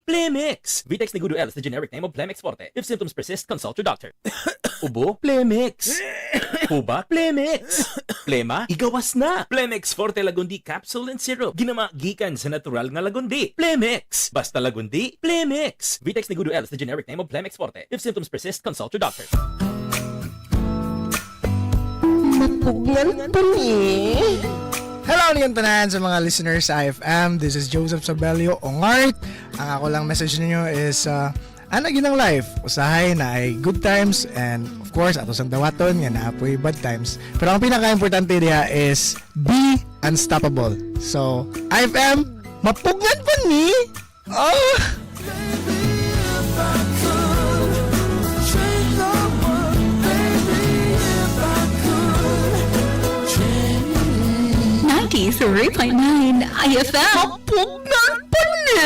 Plemix! Vitex Negudo L is the generic name of Plemix Forte. If symptoms persist, consult your doctor. Ubo? Plemix! Hubak? Plemix! Plema? Igawas na! Plemix Forte Lagundi Capsule and Syrup. Ginama gikan sa natural nga lagundi. Plemix! Basta lagundi, Plemix! Vitex Negudo L is the generic name of Plemix Forte. If symptoms persist, consult your doctor. Mapugyan pa ni. Hello niyan tanan sa mga listeners sa IFM. This is Joseph Sabelio Ongart. Ang ako lang message ninyo is ana ginang life. Usahay na ay good times and of course ato sang dawaton nga naapoy bad times. Pero ang pinaka-importante diha is be unstoppable. So, IFM, mapugyan pa ni. Oh! 93.9 IFM. Mapugyan pa ni.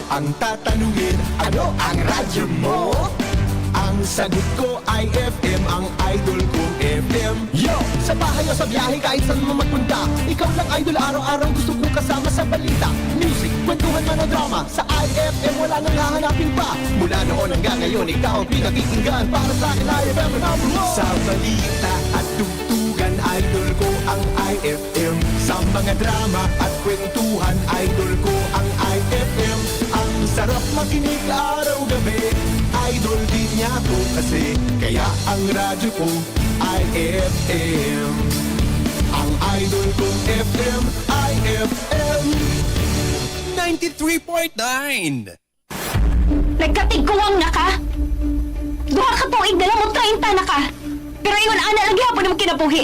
Ang tatanungin, ano ang radyo mo? Ang sagot ko ay FM, ang idol ko FM. Yo! Sa bahay o sa biyahe, kahit saan mo magpunta, ikaw lang idol, araw-araw gusto kong kasama sa balita. Music, kwentuhan man o drama, sa IFM wala nang hahanapin pa. Mula noon hanggang ngayon, ikaw ang pinakikinggan. Para sa akin, IFM ang number one. Sa balita at tugtugan, idol ko ang IFM. Sa mga drama at kwentuhan, idol ko ang IFM. Ang sarap makinig araw-gabi, idol din niya ko kasi. Kaya ang radyo ko ay FM. Ang idol kong FM ay FM 93.9. Nagkatigkuwang na ka? Duha ka tuig na lang mo 30 na ka. Pero ingon ana lagi hapon mo kinabuhi.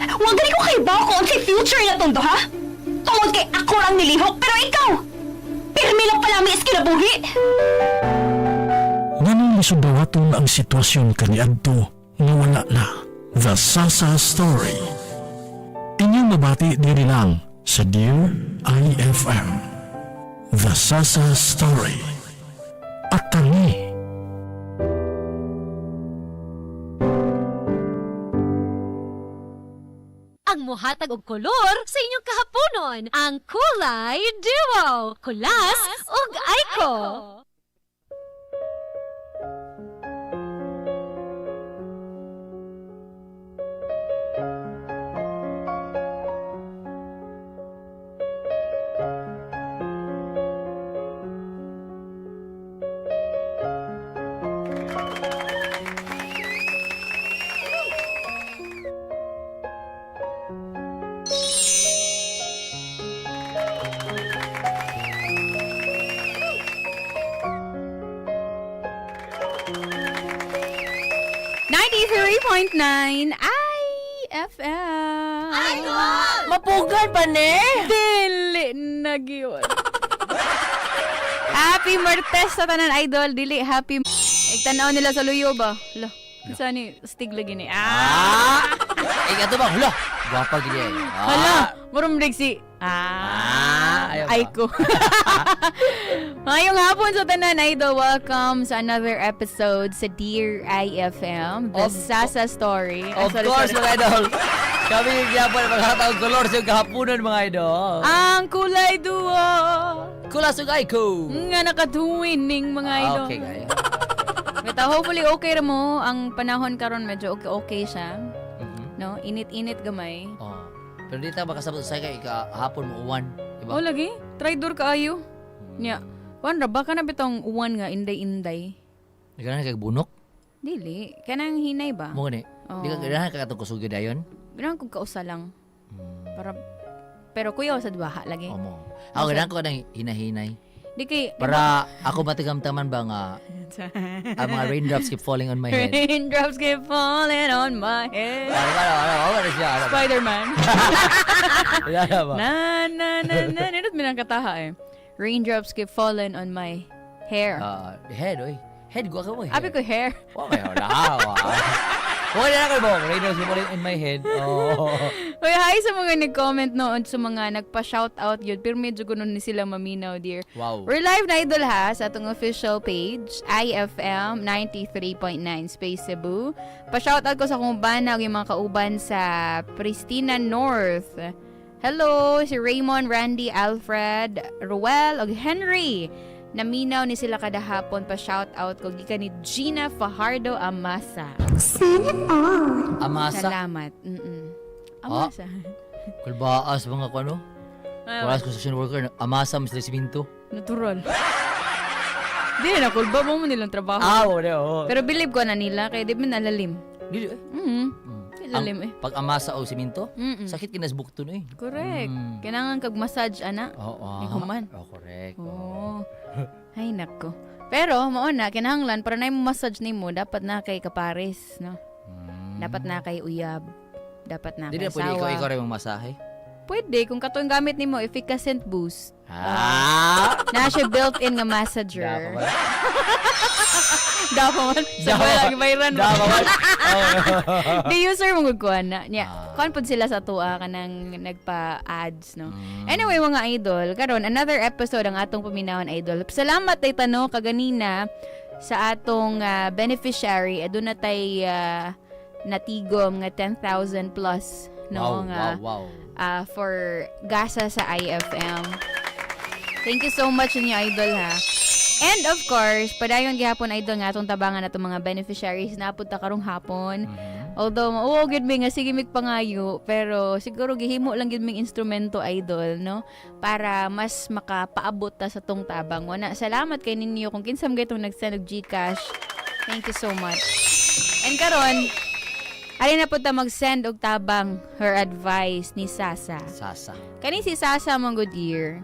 Huwag gani ko kayo ba kung unsay future na tondo ha? Tungod kay ako lang nilihok pero ikaw pirmi lang pala mi is kinabuhi. Nganong misudawaton ang sitwasyon kaniadto nga wala na. The Sasa Story. Inyong mabati diri lang sa Dear IFM. The Sasa Story. At kami. Ang muhatag og kolor sa inyong kahaponon, ang Kulay Duo, Kulas ug Aiko. IFM. Mapugan pa ni? Dili na gyud. Happy Martes sa tanan idol, dili happy. Igtanaw nila sa luyo ba? Hala. Isa ni stig lagi ni. Ikaw ba? Hala. Gwapa gini ay. Hala, murum si ayaw ba? Aiko. Ngayong hapon sa tanan idol, welcome sa another episode sa Dear IFM, The Sasa Story. Of course, mga idol. Kami yung po maghatawag kolor sa kahaponan, mga idol. Ang Kulay Duo. Kulas ug Aiko. Nga nakatuwining mga idol. Okay, kaya. But hopefully okay ra mo. Ang panahon karon medyo okay siya. No, init-init gamay. Oh. Pero di tayo makasabot sa kay kahapon mo uwan, di ba? Oh lagi, traidor kaayo. Nya, kuan ra ba kana bitong uwan nga inday-inday? Di ka na kagbunok? Dili, kanang hinay ba? Mo gani. Di ka ganahan kakatong kusugid ayon? Ganahan kog kausa lang. Para pero kuya sa duha lagi. Omo. Ako ganahan ko kanang hinahinay. Di kay Para ako matigamtaman ba nga ang mga raindrops keep falling on my head. Raindrops keep falling on my head. Ano siya? Spider-Man. Ano ba? Na. Nindot minang kataha eh. Raindrops keep falling on my hair. Head, oy. Head, gua ka mo. Abi ko hair. Okay, wala. Huwag na ako mo. Radio Super in my head. Oh. Uy, hi sa mga nag-comment noon, sa mga nagpa-shoutout yun. Pero medyo ganun ni sila maminaw, dear. Wow. We're live na idol ha sa atong official page, IFM 93.9 Space Cebu. Pa-shoutout ko sa kong banag yung mga kauban sa Pristina North. Hello, si Raymond, Randy, Alfred, Ruel, og Henry. Naminaw ni sila kada hapon, pa-shoutout ko gikan ni Gina Fajardo Amasa. Amasa. Salamat. Amasa. Kulbaas mga ko ano? Kulas construction worker. Amasa Mr. Siminto. Natural. Di na, kulba mo nilang trabaho. Oo. Pero believe ko na nila, kaya di ba nalalim? Dili eh. Lalim eh. Pag amasa o siminto, Mm-mm. sakit kinasbuk to na eh. Correct. Kailangan kag-massage, ana. Oo. Iguman. Oh, correct. Oo. Ay, nako. Pero, mauna, kinahanglan, para na yung massage ni mo, dapat na kay kapares, no? Dapat na kay uyab. Dapat na Dili kay na pwede sawa. ikaw rin mong masahe. Pwede, kung katong gamit ni mo, efficacent boost. Na siya built-in nga massager. Dapat man. Sa lagi mayroon mo. The user mo gugkuhan na. Kuhan po sila sa tuwa ka nang nagpa-ads, no? Anyway, mga idol, karon another episode ang atong paminawon, idol. Salamat tay tano kaganina sa atong beneficiary. Aduna tay natigom nga 10,000 plus, no? Wow. For gasa sa IFM. Thank you so much ninyo, idol, ha? And of course, padayon gihapon idol nga atong tabangan atong mga beneficiaries na punta karong hapon. Although gid mi nga sige mig pangayo, pero siguro gihimo lang gid mig instrumento, idol, no? Para mas makapaabot ta sa tong tabang. Wana, salamat kay ninyo kung kinsam gaytong nag-send og GCash. Thank you so much. And karon, ali na punta mag-send og tabang her advice ni Sasa. Sasa. Kani si Sasa mong good year.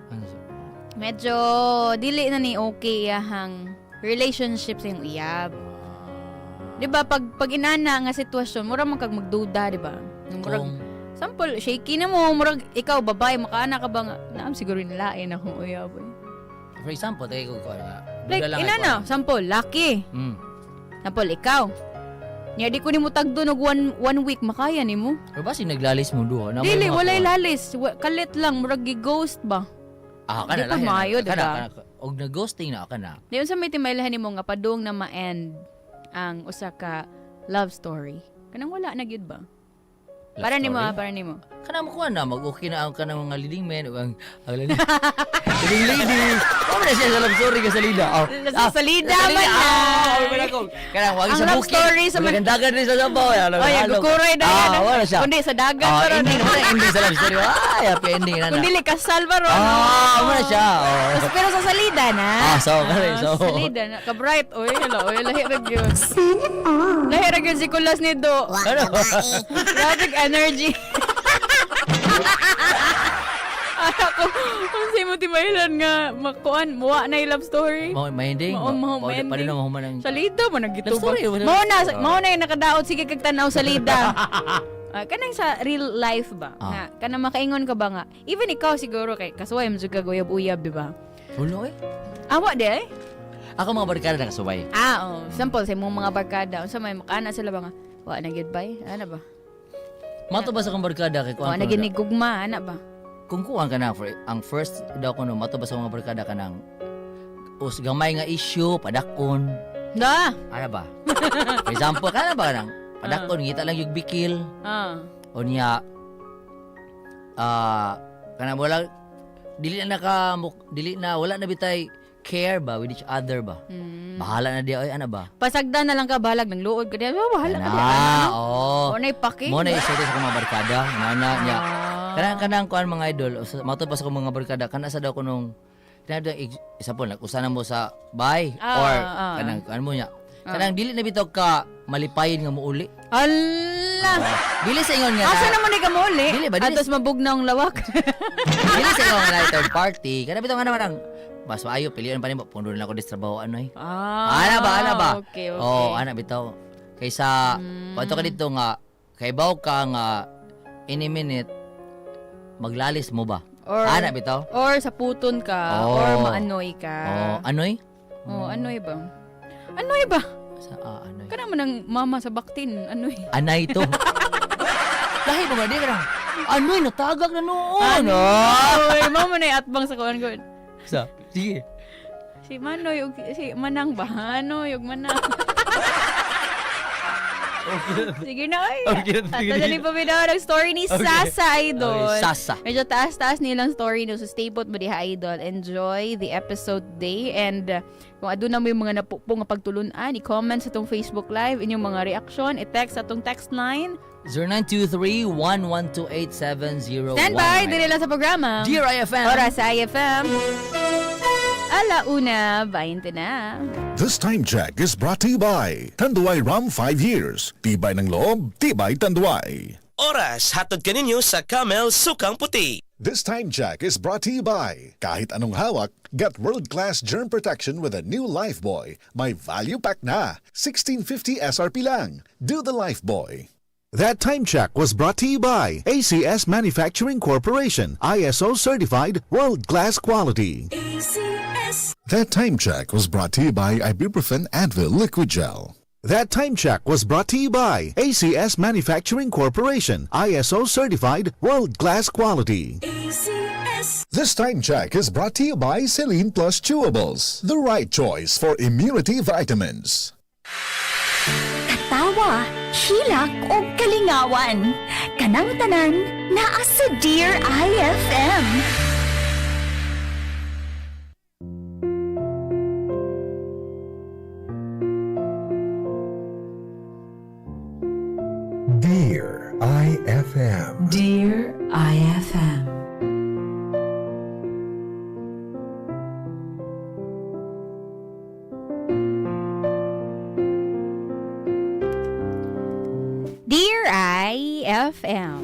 Medyo dili na ni okay hang relationship sa iyong uyab. 'Di ba pag inana nga sitwasyon, mura man kag magduda, 'di ba? Murag sample shaky na mo, murag ikaw babae makaana ka ba nga naam siguro nilain akong uyab. For example, tayo ko nga. Like inana, sample lucky. Sample ikaw. Nya di ko nimo tagdo og one week makaya nimo. Pero ba naglalis mo duha? Dili walay lalis, kalit lang murag gi-ghost ba. Kana Di pa maayo, diba? Og na-ghosting na ka na. Di unsa may timaylahan nimo nga padung na ma-end ang usa ka love story. Kanang wala na gyud ba? Para nimo, para nimo. Kana mo kuha na mag-okay na ang kanang mga leading men o ang leading lady. Ano na siya sa love story ka sa lida? Sa salida man na. Kanang wagi Ang sa love bukid. story sa Dagan rin sa sabaw. Ay, gukuroy na yan. Wala siya. Kundi sa dagat pa ron. Ending sa love story. Ay, happy ending na na. Kundi kasal pa ron. Wala siya. Pero sa salida na. So. Sa salida na. Ka-bright. Uy, hello. Uy, lahi ra gyud. Lahi ra gyud si Kulas ni Do. Grabe energy. Ako, kung sa'yo mo timahilan nga, makuan, muwa na yung love story. Mahinding. Paano na mahuman ang... Salida mo nagito Love ba? story, Mao na yung nakadaot, sige kag tanaw salida. Kanang sa real life ba? Nga, kanang makaingon ka ba nga? Even ikaw siguro kay kasuway mo ka uyab-uyab, di ba? Ulo eh. Awa di ay? Ako mga barkada na kasubay. Sample sa imong mga barkada, unsa may makana sila ba nga? Wa na gyud bay? Ana ba? Mato ba sa kong barkada kay Wa na gyud ni gugma, ana ba? Kung kuhaan ka na, ang first daw ko no, mato ba sa mga barkada ka ng gamay nga issue, padakon. Da. Ano ba? For example, kana ba ka nang padakon, ngita lang yung bikil. O niya, kana wala, dili na, wala na bitay care ba with each other ba? Bahala na di, ay ano ba? Pasagdan na lang ka balag ng luod ka diya. Bahala ka diya. Oo. O na ipaki. Mo na iso sa mga barkada, niya. Kanang kuan mga idol, mato pa sa mga barkada, kana sa daw ko nung isa po nag-usa na mo sa bay or kanang kuan mo niya. Kanang dili na bitaw ka malipayin nga muuli. Allah. Dili sa ingon nga. Asa naman ni ka muuli? Dili ba? Atos mabugnaw ang lawak. Dili sa ingon nga third party. Kana bitaw nga naman ang mas maayo pilihan pa nimo pundo na ako dis trabaho ano eh. Ana ba? Okay. Ana bitaw. Kaysa pato ka dito nga kay baw ka nga any minute maglalis mo ba? Or, ana bitaw? Or sa puton ka. Or maanoy ka. Anoy? Anoy ba? Anoy ba? Anay. Kana man ang mama sa baktin, ano eh. Anay to. Dahil ba di ka Anoy, natagag na noon. Oy, mama na atbang sa kuan ko. Sige. Si Manoy, si Manang ba? Manoy, Manang. Sige na, oy. Okay, At sige. dali pa binaw ng story ni Sasa, Idol. Okay, Sasa. Medyo taas-taas nilang story no. So stay put mo diha, Idol. Enjoy the episode day. And kung aduna mo yung mga napupong nga pagtulunan, i-comment sa itong Facebook Live, inyong mga reaksyon, i-text sa itong text line. 0923-112-8701. Stand by, dili lang sa programa. Dear IFM. Oras sa IFM. Alauna, 20 na. This time check is brought to you by Tanduay Rum 5 Years. Tibay ng loob, tibay Tanduay. Oras, hatod ka ninyo sa Camel Sukang Puti. This time check is brought to you by kahit anong hawak, get world-class germ protection with a new Lifebuoy. May value pack na. 1650 SRP lang. Do the Lifebuoy. That time check was brought to you by ACS Manufacturing Corporation, ISO certified world-class quality. That time check was brought to you by Ibuprofen Advil Liquid Gel. That time check was brought to you by ACS Manufacturing Corporation, ISO certified world-class quality. This time check is brought to you by Celine Plus Chewables, the right choice for immunity vitamins. Tawa, hilak o kalingawan. Kanang tanan, naa sa Dear IFM. Dear IFM. Dear IFM. Dear IFM,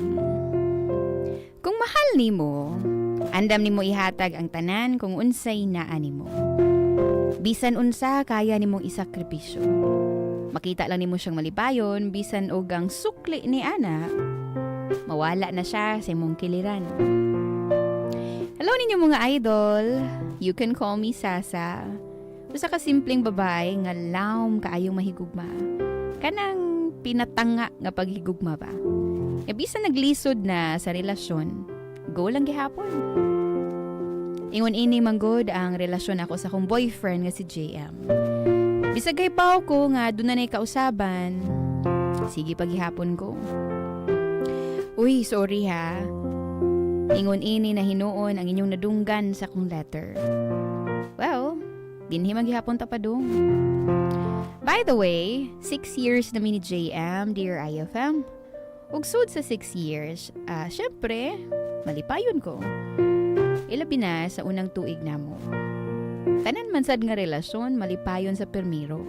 kung mahal nimo, andam nimo ihatag ang tanan kung unsay naa nimo. Bisan unsa kaya nimong isakripisyo. Makita lang nimo siyang malipayon, bisan og ang sukli ni ana, mawala na siya sa imong kiliran. Hello ninyo mga idol, you can call me Sasa. Usa ka simpleng babae nga lawom kaayong mahigugma. Kanang pinatanga nga paghigugma ba. E bisan naglisod na sa relasyon, go lang gihapon. Ingon ini manggod ang relasyon ako sa akong boyfriend nga si JM. Bisag paw ko nga doon na kausaban, sige paghihapon ko. Uy, sorry ha. Ingon ini na hinuon ang inyong nadunggan sa akong letter. Well, dinhi maghihapon ta pa dong. By the way, 6 years na ni JM, Dear IFM. Ug sud sa 6 years, syempre, malipayon ko. Ilabi na sa unang tuig namo. Tanan man sad nga relasyon, malipayon sa permiro.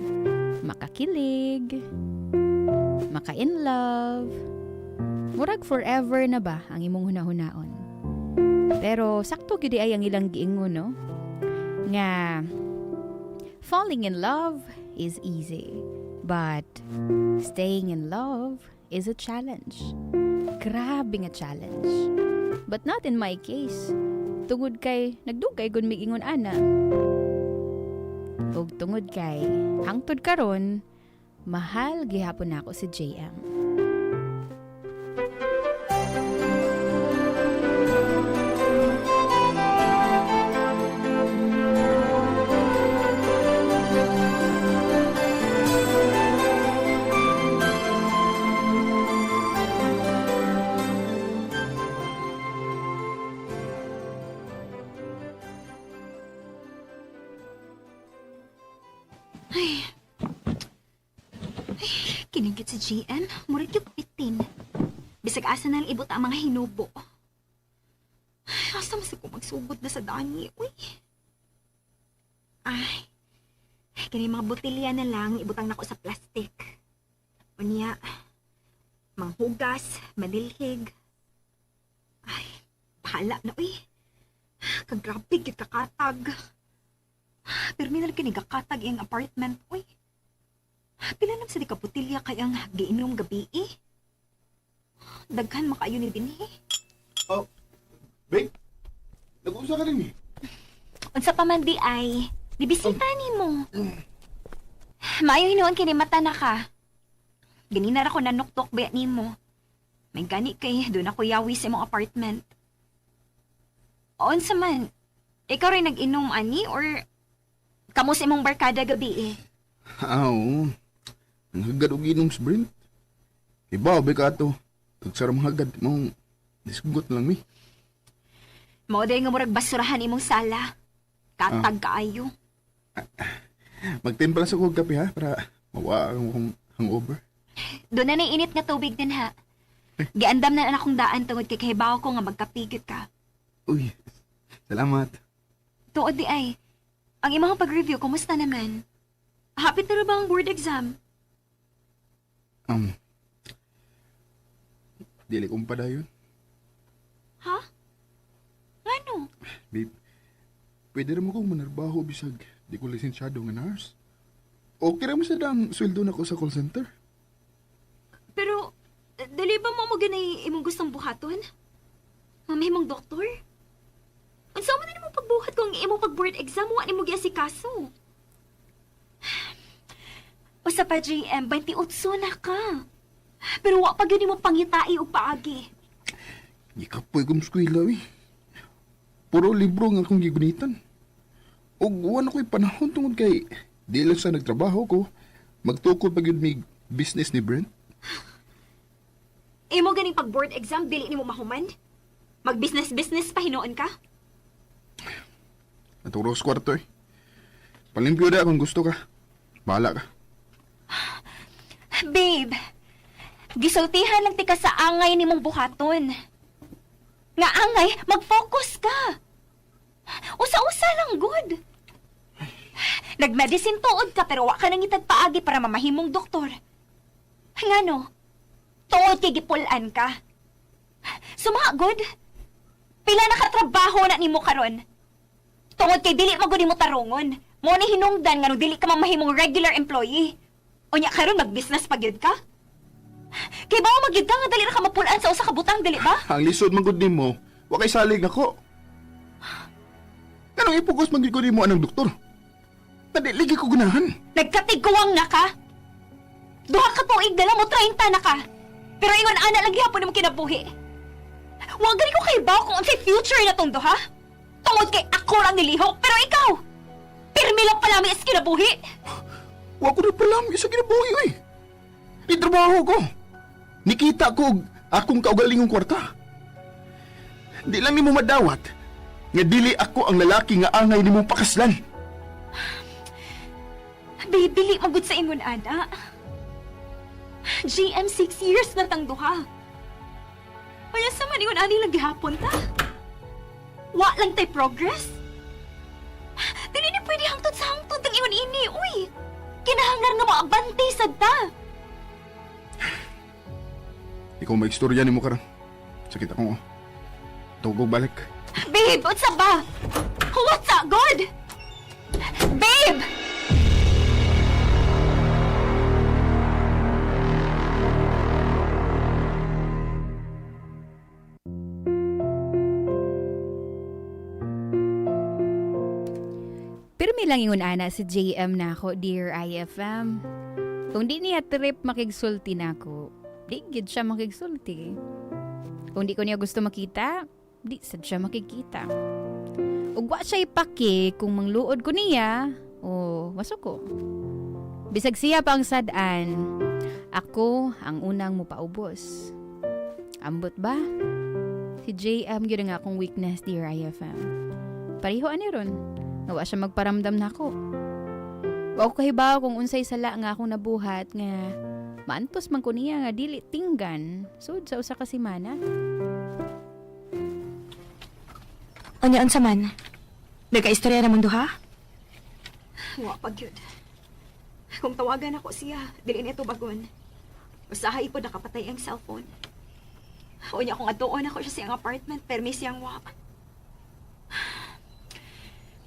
Makakilig, maka-in love. Murag forever na ba ang imong hunahunaon. Pero sakto gid ay ang ilang giingon, no? Nga falling in love is easy, but staying in love is a challenge. Grabe nga challenge. But not in my case. Tungod kay nagdugay gun migingon ana. Ug tungod kay hangtod karon mahal gihapon ako si JM. Kinigit si GM, murid yung pitin. Bisag asa na lang ibot ang mga hinubo. Ay, asa mas ako magsugod na sa dani, uy. Ay, kani mga botelya na lang ibutang nako sa plastic. Unya, manghugas, manilhig. Ay, bahala na, uy. Kagrabe, kakatag. Pero minal kinigakatag yung apartment, uy. Pila nam sa di kaputilya kayang giinom gabi eh. Daghan makayo ni din eh. Oh, babe, nag-uusap ka rin eh. Unsa pa man di ay, bibisita ni mo. Maayo hinuon kini mata na ka. Ganina ra ko nanuktok ba nimo. May gani kay doon ako yawi sa imong apartment. Unsa man? Ikaw rin nag-inom ani or kamo sa imong barkada gabi eh? Oo. Ang hagad og inom sa Brent. Ibaw, ba ka ito? Tagsara mga hagad mong disgugot lang mi. Mao day nga murag basurahan imong sala. Katag kaayo. Magtimpla sa kong kape ha, para mawa ang hangover. Doon na init nga tubig din ha. Giandam na akong daan tungod kay kahibaw ko nga magkapigit ka. Uy, salamat. Tuod di ay. Ang imong pag-review, kumusta naman? Hapit na ba ang board exam? Dili kong padayon. Ha? Ano? Babe, pwede rin mo kong manarbaho bisag di ko lisensyado nga nurse. Okay rin mo sa dang sweldo na ko sa call center. Pero, dali ba mo ganay imong gustong buhaton? Mamahimong doktor? Unsa man na mo pagbuhat kung imong pag-board exam wa nimo giasikaso? Usa pa GM, 28 na ka. Pero wa pa gyud mo pangitai og paagi. Ikapoy kong skwila eh. Puro libro nga akong gigunitan. O wala ko'y panahon tungod kay di lang sa nagtrabaho ko, magtukod pag yun may business ni Brent. Imo ganing pag-board exam, dili nimo mahuman? Mag-business-business pa hinoon ka? Naturo sa kwarto eh. Palimpyo na kung gusto ka. Bahala ka. Babe, gisultihan lang tika sa angay nimong buhaton. Nga angay, mag-focus ka. Usa-usa lang, good. Nag-medicine tuod ka pero wa ka nangitag paagi para mamahimong doktor. Ngano? Tuod kay gipulan ka. Sumagod. Pila na katrabaho na nimo karon. Tungod kay dili magud nimo tarungon. Mo ni hinungdan nga no dili ka mamahimong regular employee. Unya karon mag-business pa gyud ka? Kay ba magyud ka nga dali ra ka mapulaan sa usa ka butang dili ba? Ang lisod man gud nimo, wa kay salig ako. Anong ipokus man gid ko nimo anang doktor? Nadiligi ko gunahan. Nagkatigkuwang na ka? Duha ka tuig dala mo 30 na ka. Pero ingon ana lang gyapon nimo kinabuhi. Wa gani ko kay baw kung unsay future na tong duha. Tungod kay ako lang nilihok, pero ikaw, pirmi lang pala may kinabuhi. Wa ko na pala sa kinabuhi oy. Di trabaho ko. Nikita ko og akong kaugalingong kwarta. Di lang nimo madawat nga dili ako ang lalaki nga angay nimong pakaslan. Babe, dili magud sa ingon ana. GM 6 years na tang duha. Kaya sa man ingon ani lang gihapon ta. Wa lang tay progress. Dili ni pwede hangtod sa hangtod ang ingon ini, uy. Kinahanglan nga maabante sad ta. Ikaw maistorya nimo karon. Sakit ako. Tugog balik. Babe, unsa ba? What's up, God? Babe! Pirmi lang ingon ana si JM na ako, dear IFM. Kung di niya trip makigsulti na ako, di gid siya makigsulti. Kung di ko niya gusto makita, di sad siya makikita. Ug wa siya ipaki kung mangluod ko niya, o wasok ko. Bisag siya pa ang sad-an, ako ang unang mupaubos. Ambot ba? Si JM yun nga akong weakness, dear IFM. Pareho ani ron. Nawa siya magparamdam na ako. Wa ko kahibaw kung unsay sala nga akong nabuhat nga maantos man ko niya nga dili tinggan sud sa usa ka semana. Anya unsa man? Nagkaistorya naman duha? Wa pa gyud. Kung tawagan ako siya, dili nito bagon. Usahay po nakapatay ang cellphone. Unya kung atuon ako siya sa iyang apartment, permi siyang wa.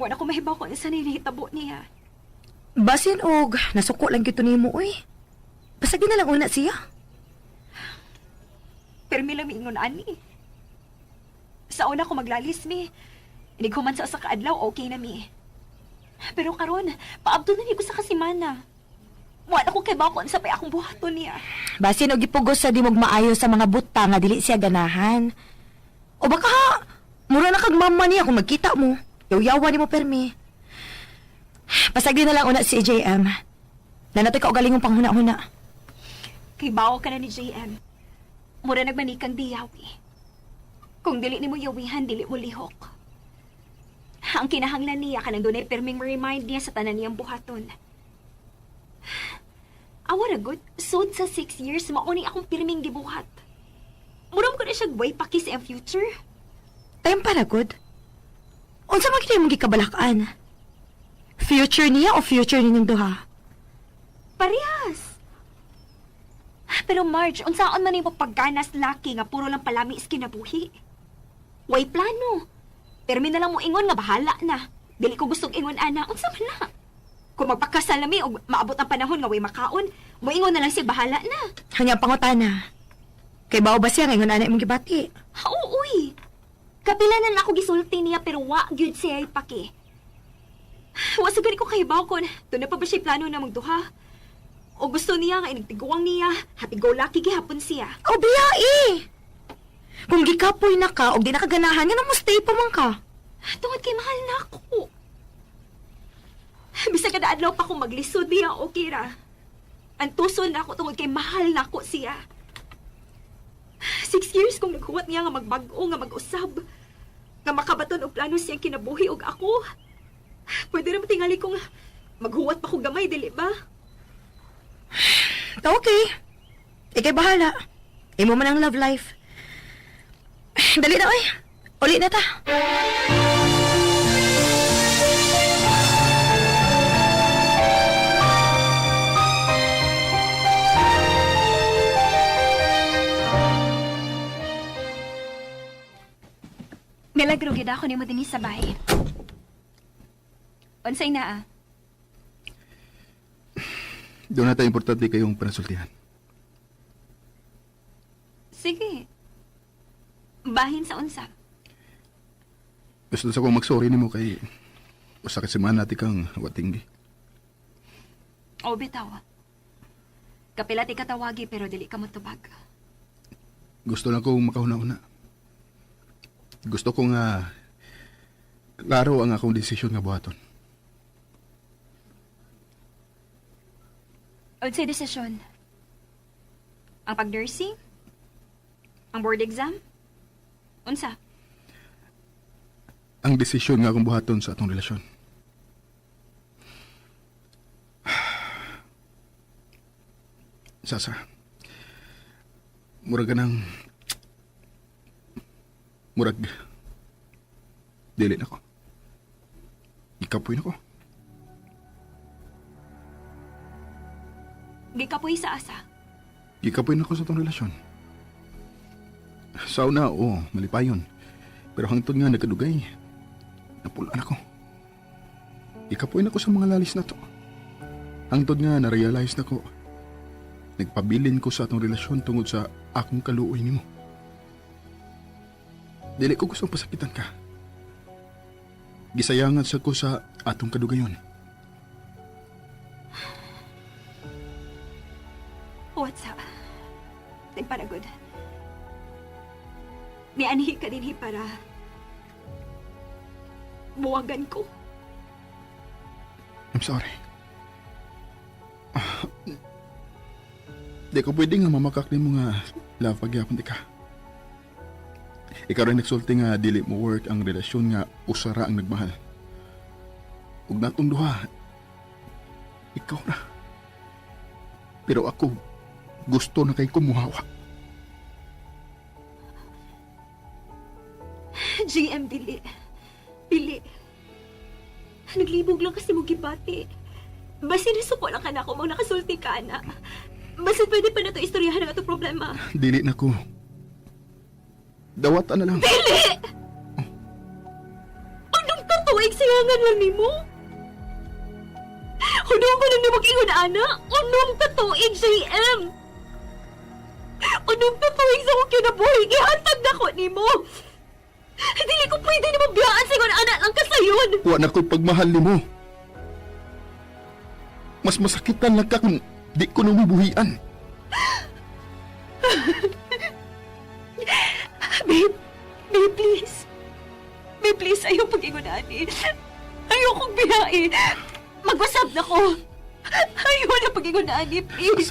Wala ko mahibaw kung isa nahitabo niya. Basin og nasuko lang kito nimo uy. Pasagi na lang una siya. Permi lang miingon ani. Sa una ko maglalis mi. Hindi ko man sa usa ka adlaw okay na mi. Pero karon, paabto na ni ko sa kasimana. Wala ko kay Bako sa pay akong buhaton niya. Basin og gipugos sa di mog maayo sa mga buta nga dili siya ganahan. O baka mura na kag mama niya kung magkita mo. Yaw-yawa ni mo permi. Pasagdi na lang una si JM. Nanatoy ka og galingong panghuna-huna. Kay Bako ka na ni JM. Mura nagmanikang diyawi. Kung dili ni mo yawihan, dili mo lihok. Ang kinahanglan niya kanang dunay perming remind niya sa tanan niyang buhaton. Awara good, sud sa 6 years, mauni akong pirming gibuhat. Muram ko na siya way pakis ang future. Time para good. Unsa man kini mong gikabalakan? Future niya o future ninyong duha? Parehas. Pero Marge, unsaon man yung pagganas laki nga puro lang palami is kinabuhi? Way plano. Permi na lang mo ingon nga bahala na. Dili ko gustong ingon ana, unsa man na. Kung magpakasal nami o maabot ang panahon nga way makaon, moingon na lang siya bahala na. Hanya pangutana. Kay bao ba siya ngayon ana imong gibati? Uy. Kapilanan na ako gisulti niya pero wa gyud siya ipaki. Wa sa gani ko kay baw kon. Doon na pa ba siya plano na magduha? O gusto niya nga inigtiguang niya, happy go lucky gihapon siya. O biyai! Kung gikapoy na ka o di nakaganahan, nga na mo stay pa man ka. Tungod kay mahal na ako. Bisa kada adlaw pa akong maglisod niya, okay ra. Antuson na ako tungod kay mahal na ako siya. 6 years kong naghuwat niya nga magbago, nga mag-usab. Nga makabaton og plano siyang kinabuhi og ako. Pwede naman tingali kong maghuwat pa ko gamay, dili ba? Okay. Ikay bahala. Imo man ang love life. Dali na, oy. Uli na ta. Milagro gid ako nimo dinhi sa bahay. Unsay naa? Doon na tayo importante kayong panasultihan. Sige. Bahin sa unsa? Gusto sa kong mag-sorry ni mo kay usakit si man natin kang watinggi. O bitaw. Kapila ti katawagi pero dili ka mo tubag. Gusto lang kong makahuna-una. Gusto kong klaro ang akong desisyon nga buhaton. Unsay desisyon? Ang pag-nursing? Ang board exam? Unsa? Ang desisyon nga akong buhaton sa atong relasyon. Sasa, murag ganang murag dili na ko. Ikapoy na ko. Di ka puy sa asa. Ikapoy na ko sa atong relasyon. Sa una, oo, malipayon. Pero hangtod nga nagkadugay, napulaan ako. Ikapoy na ko sa mga lalis na to. Hangtod nga na-realize na ko, nagpabilin ko sa atong relasyon tungod sa akong kaluoy nimo. Dili ko gustong pasakitan ka. Gisayangan sa ko sa atong kadugayon. What's up? Nagpanagod. Nianhi ka din para buwagan ko. I'm sorry. Di ko pwede nga mamakak ni mo nga love pagyapon di ka. Ikaw rin nagsulti nga dili mo work ang relasyon nga usara ang nagmahal. Ug natong duha, ikaw na. Pero ako, gusto na kay kumuhawa. GM, dili. Dili. Naglibog lang kasi mo gibati. Basin nisuko lang ka na ako mong nakasulti ka na. Basin pwede pa na ito istoryahan ang ito problema. Dili na ko. Dawatan na lang. Dili! Anong tatuig sayangan lang ni mo? Anong ko lang ni mag-ingon, Ana? Anong tatuig, JM? Anong tatuig sa akong kinabuhi? Ihantag na ko ni mo! Dili ko pwede ni mabiyaan sa ingon, Ana, lang ka sayon! Wa na ko'y pagmahal ni mo. Mas masakitan lang ka kung Di ko na mabuhian. Babe, please. Babe, please, ayaw pag-ingon ani. Ayaw kong biyahe. Mag-usap na ko. Ayaw na pag-ingon ani, please.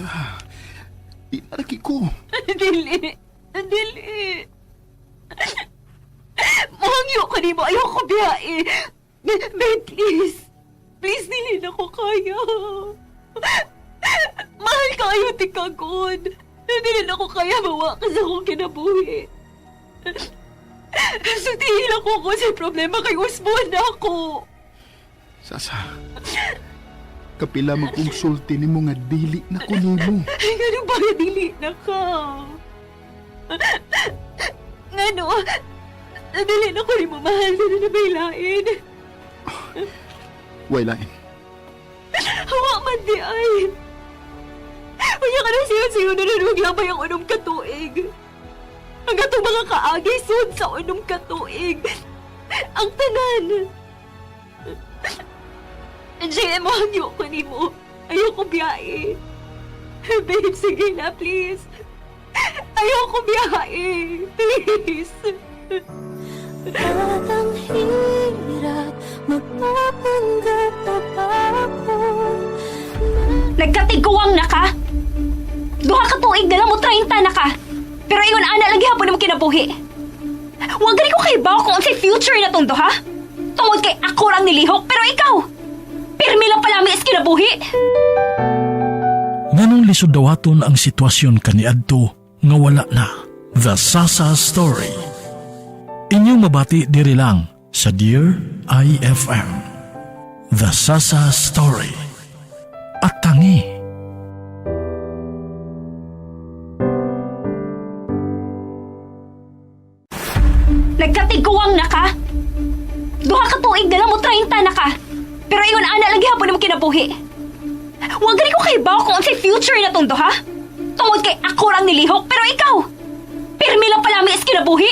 Di na lagi ko. Dili. Mahangyo ka ni mo. Ayaw ko biyahe. Babe, please. Please, dili na ko kaya. Mahal ka ayaw tikagod. Dili na ko kaya mawakas akong kinabuhi. So, dihil ako sa problema kay Usbon na ako. Sasa, kapila magkonsulti ni mo nga dili na ko nimo. Ay, ganun ba nga dili na ka? Ngano? Dili na ko rin mamahal na na may lain. Way lain. Hawa man di ay. Kaya ka na siya na nanuglabay ang unong katuig. Ang atong mga kaagi sud sa unong katuig. Ang tanan. JM, hangyo ko ni mo. Ayaw ko biyahe. Babe, sige na, please. Ayaw ko biyahe. Please. Parang hirap magpapanggap ako. Nagkatigawang na ka? Duha ka tuig na lang mo 30 na ka. Pero ingon ana lagi hapon mo kinabuhi. Huwag gani ko kay bawo kung unsay future na tong duha. Tungod kay ako rang nilihok, pero ikaw, pirmi lang pala mi is kinabuhi. Nganong lisod dawaton ang sitwasyon kaniadto nga wala na. The Sasa Story. Inyong mabati diri lang sa Dear IFM. The Sasa Story. At tangi. Nagkatigawang na ka? Duha ka tuig na lang mo 30 na ka. Pero ingon ana lagi hapon mo kinabuhi. Huwag gani ko kay bawo kung unsay future na tong duha. Tungod kay ako rang nilihok, pero ikaw, pirmi lang pala mi is kinabuhi.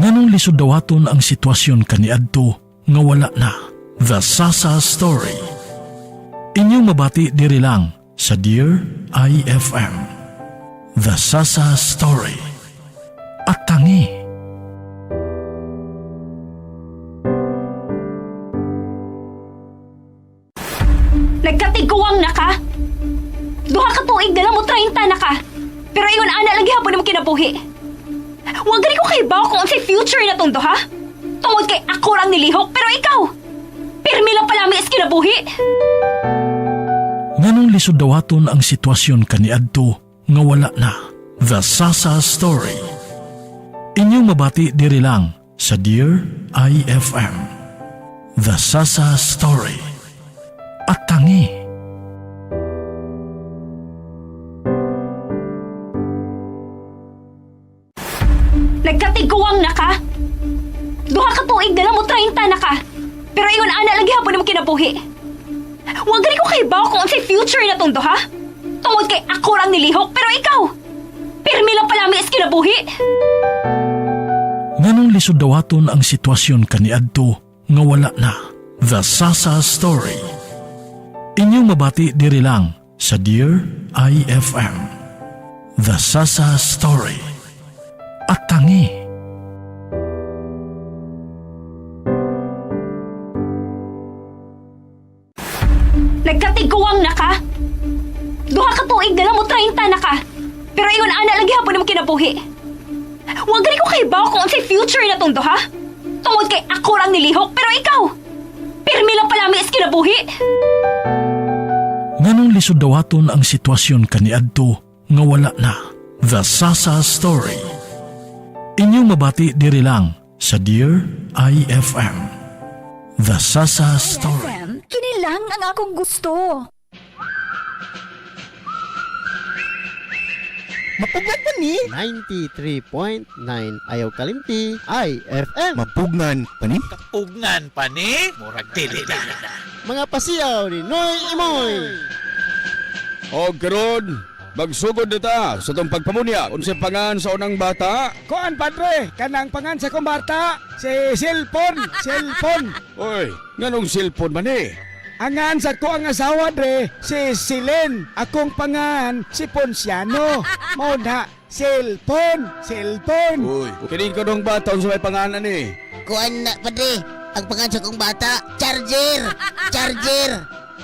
Nganong lisod dawaton ang sitwasyon kaniadto nga wala na. The Sasa Story. Inyong mabati diri lang sa Dear IFM. The Sasa Story. At tangi. Nagkatigawang na ka? Duha ka tuig na lang mo 30 na ka. Pero ingon ana lagi hapon mo kinabuhi. Huwag gani ko kay bawo kung unsay future na tong duha. Tungod kay ako rang nilihok, pero ikaw, pirmi lang pala mi is kinabuhi. Nganong lisod dawaton ang sitwasyon kaniadto nga wala na. The Sasa Story. Inyong mabati diri lang sa Dear IFM. The Sasa Story. At tangi. Nagkatigawang na ka? Duha ka tuig na lang mo 30 na ka. Pero ingon ana lagi hapon mo kinabuhi. Huwag gani ko kay bawo kung unsay future na tong duha. Tungod kay ako rang nilihok, pero ikaw, pirmi lang pala mi is kinabuhi. Nganong lisod dawaton ang sitwasyon kaniadto nga wala na. The Sasa Story. Inyong mabati diri lang sa Dear IFM. The Sasa Story. At tangi. Nagkatigawang na ka? Duha ka tuig na lang mo 30 na ka. Pero ingon ana lagi hapon mo kinabuhi. Huwag gani ko kay bawo kung unsay future na tong duha. Tungod kay ako rang nilihok, pero ikaw, pirmi lang pala mi is kinabuhi. Nganong lisod dawaton ang sitwasyon kaniadto nga wala na. The Sasa Story. Inyong mabati diri lang sa Dear IFM. The Sasa Story. Kini lang ang akong gusto. Mapugnan pa ni 93.9 Ayaw Kalimti IFM. Mapugnan pa ni? Pugnan pa ni? Murag dili na. Mga pasiyaw ni Noy Imoy. O karon, magsugod na ta sa itong pagpamunya. Unsay pangan sa unang bata? Kuan padre, kanang pangan sa kumbata, si cellphone. Oy, nganong cellphone man eh? Angan sa ko ang asawa dre, si Silen. Akong pangan, si Ponciano. Mao na, cellphone. Uy, kining ko dong bata sa may panganan eh. Kuan na, padre. Ang pangan sa kong bata, charger.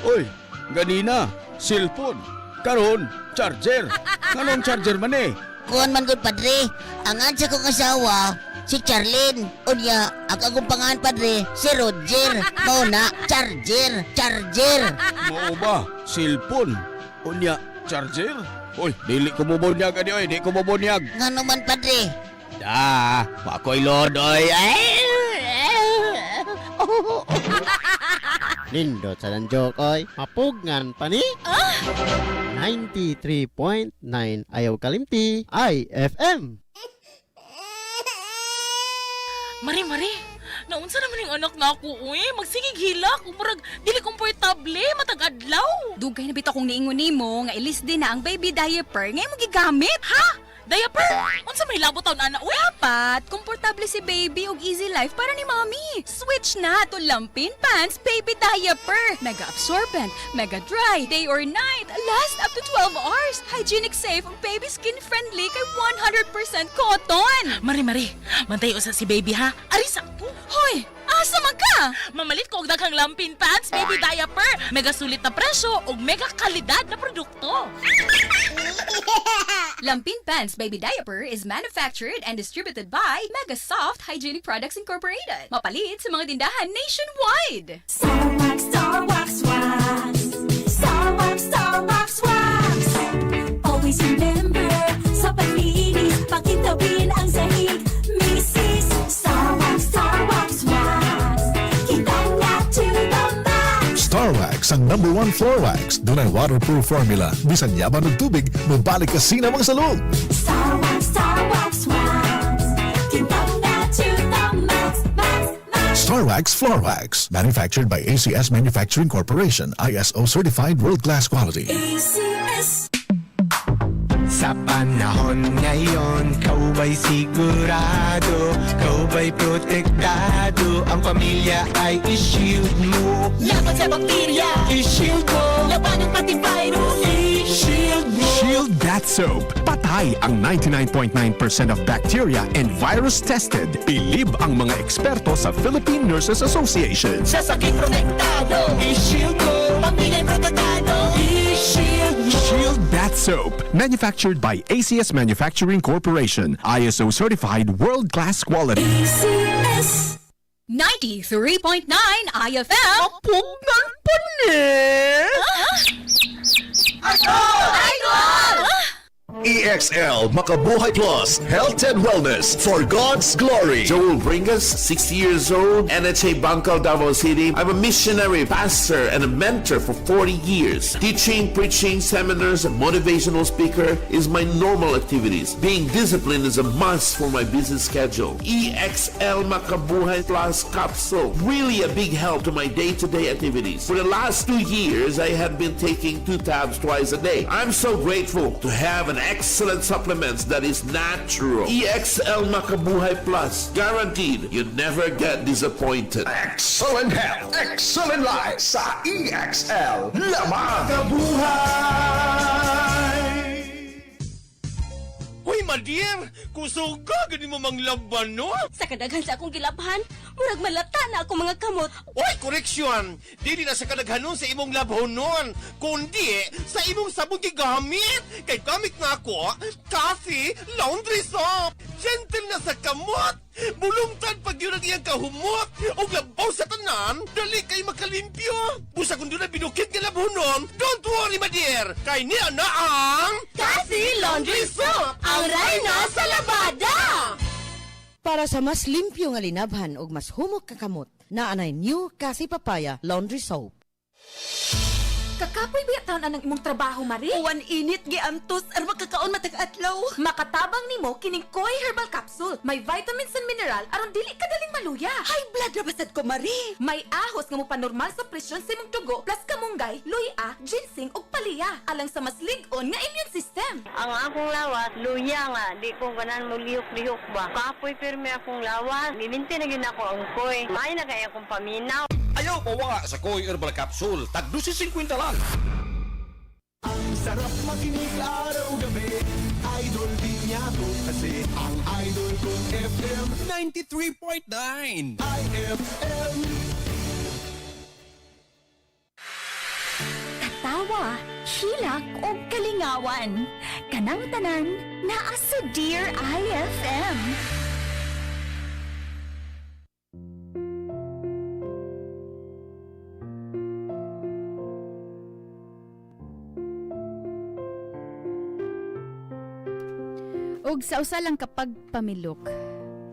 Uy, ganina, cellphone. Karon, charger. Anong charger man eh? Kuan man gud, padre. Angan sa kong asawa, si Charlene. Unya, ang akong pangan, padre, si Roger. Mao na, charger. Mao ba? Cellphone. Unya, charger? Uy, dili ko bubunyag ani oy, di ko bubunyag. Ngano man, padre? Pakoy lodoy. Nindot sa joke, oy. Mapugngan pa ni? 93.9 Ayaw Kalimti, IFM. Mari, naunsa naman yung anak na ako, uy. Magsigig hilak, murag dili komportable, matag adlaw. Dugay na bitaw kong niingon nimo nga ilis din na ang baby diaper ngay mo gigamit. Ha? Diaper? Unsa may labot taon ana, uy? Dapat, komportable si baby og easy life para ni mommy. Switch na to Lampin Pants Baby Diaper. Mega absorbent, mega dry, day or night, last up to 12 hours. Hygienic safe, ug baby skin friendly kay 100% cotton. Mari, mantayo sa si baby ha. Ari sakto. Hoy, asa man ka? Mamalit ko og daghang Lampin Pants Baby Diaper. Mega sulit na presyo ug mega kalidad na produkto. Lampin Pants Baby Diaper is manufactured and distributed by Mega Soft Hygienic Products Incorporated. Mapalit sa mga tindahan nationwide. Star Wax Wax. Star Wax Wax. Always remember, sa paglinis, pakitawin ang sahig. Mrs. Star Wax Wax. Kitang na to the max. Star Wax ang #1 floor wax. Dunay waterproof formula. Bisan yaman ng tubig, mabalik ka sinamang sa loob. Star Wax Wax. Kitang na to the max. Star Wax Floor Wax. Manufactured by ACS Manufacturing Corporation. ISO certified world-class quality. ACS. Sa panahon ngayon, kau ba'y sigurado? Kau ba'y protektado? Ang pamilya ay i-shield mo. Laban sa bakterya, I-shield mo. laban ng pati virus, I-shield mo. Shield That Soap. Patay ang 99.9% of bacteria and virus tested. Bilib ang mga eksperto sa Philippine Nurses Association. sa sakit protektado, I-shield mo. pamilya'y protektado, I-shield mo. Shield That Soap. Manufactured by ACS Manufacturing Corporation. ISO certified world-class quality. ACS. 93.9 IFM. Pugnan pa ni. Idol! EXL Makabuhay Plus Health and Wellness for God's Glory. Joel Bringas, 60 years old, NHA Bangkal, Davao City. I'm a missionary, pastor, and a mentor for 40 years. Teaching, preaching, seminars, and motivational speaker is my normal activities. Being disciplined is a must for my busy schedule. EXL Makabuhay Plus capsule, really a big help to my day-to-day activities. For the last 2 years, I have been taking 2 tabs twice a day. I'm so grateful to have an excellent supplements that is natural. EXL Makabuhay Plus. Guaranteed, you never get disappointed. Excellent health, excellent life sa EXL. Lamang kabuhay. Uy, Madir! Kusog ka! Gani mo manglaban, no? Sa kadaghan sa akong gilabhan, murag malata na ako mga kamot. Uy, koreksyon! Dili na sa kadaghanon sa imong labhonon, kundi sa imong sabong gigamit. Kay gamit na ako, coffee, laundry soap. Gentle na sa kamot. Bulungtan pag yun ang iyang kahumot. O labaw sa tanan, dali kay makalimpyo. Busa kung doon na binukit nga labhonon, don't worry, Madir! Kay niya na ang... Kasi Laundry Soap, ang reyna sa labada! Para sa mas limpyo nga linabhan ug mas humok kakamot, naanay new Kasi Papaya Laundry Soap. Kakapoy biyatan ang imong trabaho, Mari. Uwan init, giantos, aron makakaon matag-adlaw. Makatabang nimo kining Koi Herbal Capsule. May vitamins and mineral aron dili ka daling maluya. High blood ra basad ko, Mari. May ahos nga mo panormal sa presyon sa imong dugo, plus kamunggay, luya, ginseng ug palaya. Alang sa mas lig-on nga immune system. Ang akong lawas, luya nga. Di ko ganan mo lihok-lihok ba. Kapoy pirmi akong lawas. Liminti na yun ako ang koy. May na kaya akong paminaw. Ayaw, mawala sa Koy Herbal Capsule. Tag 12.50 lang. Ang sarap makinig araw-gabi. Idol din niya to kasi ang idol kong FM 93.9 IFM. Tawa, hilak o kalingawan. Kanang tanan naa sa Dear IFM. Ug sa usa lang kapag pamilok,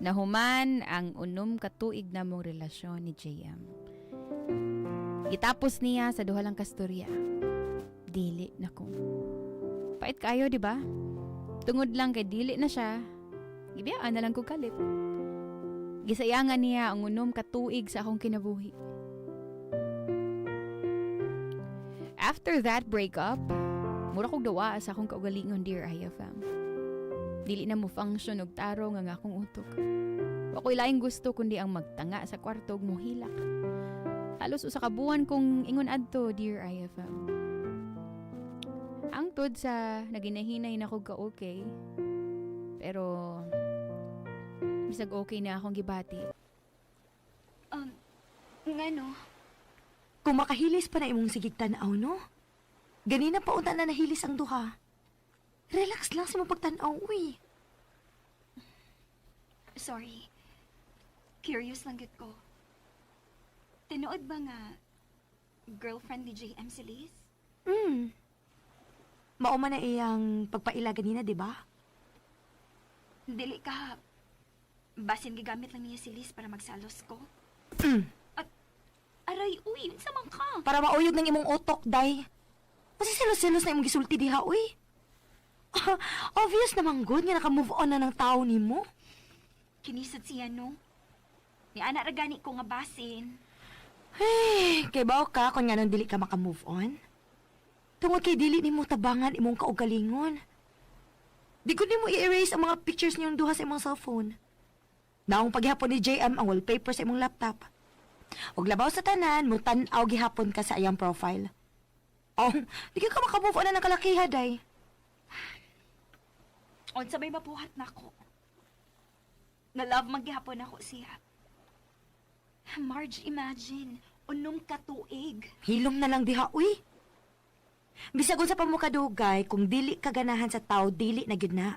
nahuman ang unom ka tuig namong relasyon ni JM. Gitapos niya sa duha lang kastorya. Dili na ko. Pait kayo, di ba? Tungod lang kay dili na siya, gibiyaan na lang ko kalit. Gisayangan niya ang unom ka tuig sa akong kinabuhi. After that breakup, mura kog dawa sa akong kaugalingon, Dear IFM. Dili na mo function og taro nga akong utok. Wako'y laing gusto kundi ang magtanga sa kwarto ug mohilak. Halos usa ka buwan kong ingon adto, Dear IFM. Angtod sa naginahinay na ko ka okay. Pero bisag okay na akong gibati. Ngano? Kung makahilis pa na imong sigigtan tanaw, no? Ganina pa unta na nahilis ang duha. Relax lang sa mong pagtanaw, uy. Sorry. Curious lang gid ko. Tinuod ba nga girlfriend ni JM si Liz? Mauma na iyang pagpaila ganina, di ba? Dili ka. Basin gigamit lang niya si Liz para magsalos ko. At aray, uy, sa man ka. Para mauyog ng imong utok, day. Kasi selos-selos na imong gisulti diha, uy. Obvious naman good nga naka-move on na ng tao ni mo. Kinisad siya, no? Ni anak ragani ko nga basin. Hey, kay baw ka kung nga nang dili ka maka-move on? Tungod kay dili ni mo tabangan imong kaugalingon. Di ko ni mo i-erase ang mga pictures niyong duha sa imong cellphone. Naong paghihapon ni JM ang wallpaper sa imong laptop. Og labaw sa tanan, mo tan-aw gihapon ka sa iyang profile. Oh, di ka maka-move on na ng kalakiha, day. Unsa may mabuhat na ako. Na-love maghihapon ako siya. Marge, imagine, unong katuig. Hilom na lang diha, uy. Bisag sa pamukadugay, kung dili ka ganahan sa tao, dili na gyud na.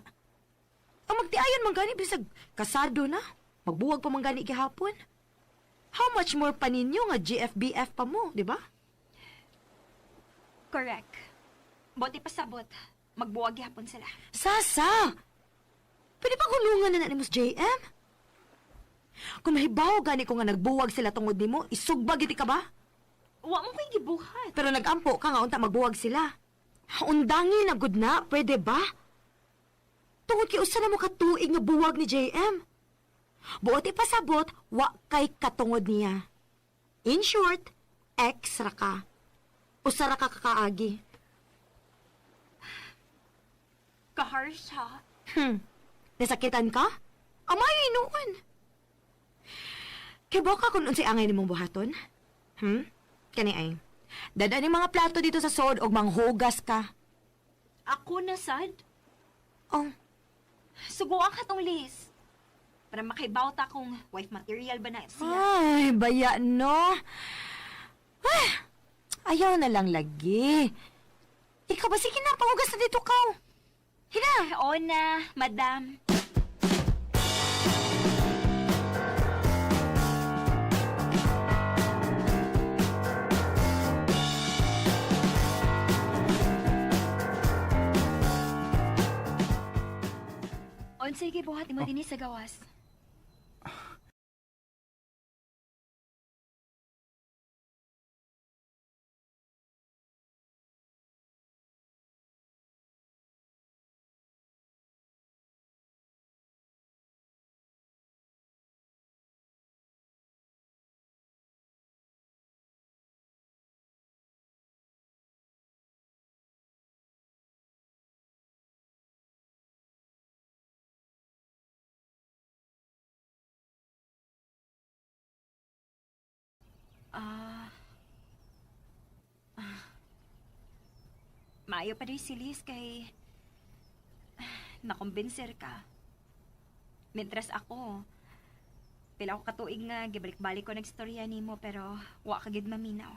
Ang magtiayon man gani bisag kasado na. Magbuwag pa man gani gihapon. How much more pa ninyo nga GFBF pa mo, di ba? Correct. Buti pasabot. Magbuwag gihapon sila. Sasa! Pwede pa gulungan na ni Mus JM? Kung mahibaw gani ko nga nagbuwag sila tungod nimo, isugbag iti ka ba? Wa mo ko'y gibuhat. Pero nagampo ka nga unta magbuwag sila. Undangi na good na, pwede ba? Tungod kay usa na mo katuig nga buwag ni JM. Buot ipasabot, wa kay katungod niya. In short, ex ra ka. Usa ra ka kakaagi. Ka-harsh, ha? Nasakitan ka? Amay inuon. Kaya baka kung unsay angay nimong buhaton? Kani ay. Dadaan yung mga plato dito sa sod og manghugas ka. Ako na, sad? Oh. Suguan ka tong Liz. Para makaibaw ta kung wife material ba na siya. Ay, baya no. Ayaw na lang lagi. Ikaw ba sige na, pangugas na dito ka. Hina! Oo na, madam. Unsay gibuhat imo dinhi sa gawas? Maayo pa rin si Liz kay nakumbinser ka. Mientras ako, pila ko katuig nga, gibalik-balik ko nagstorya nimo pero wa ka gid maminaw.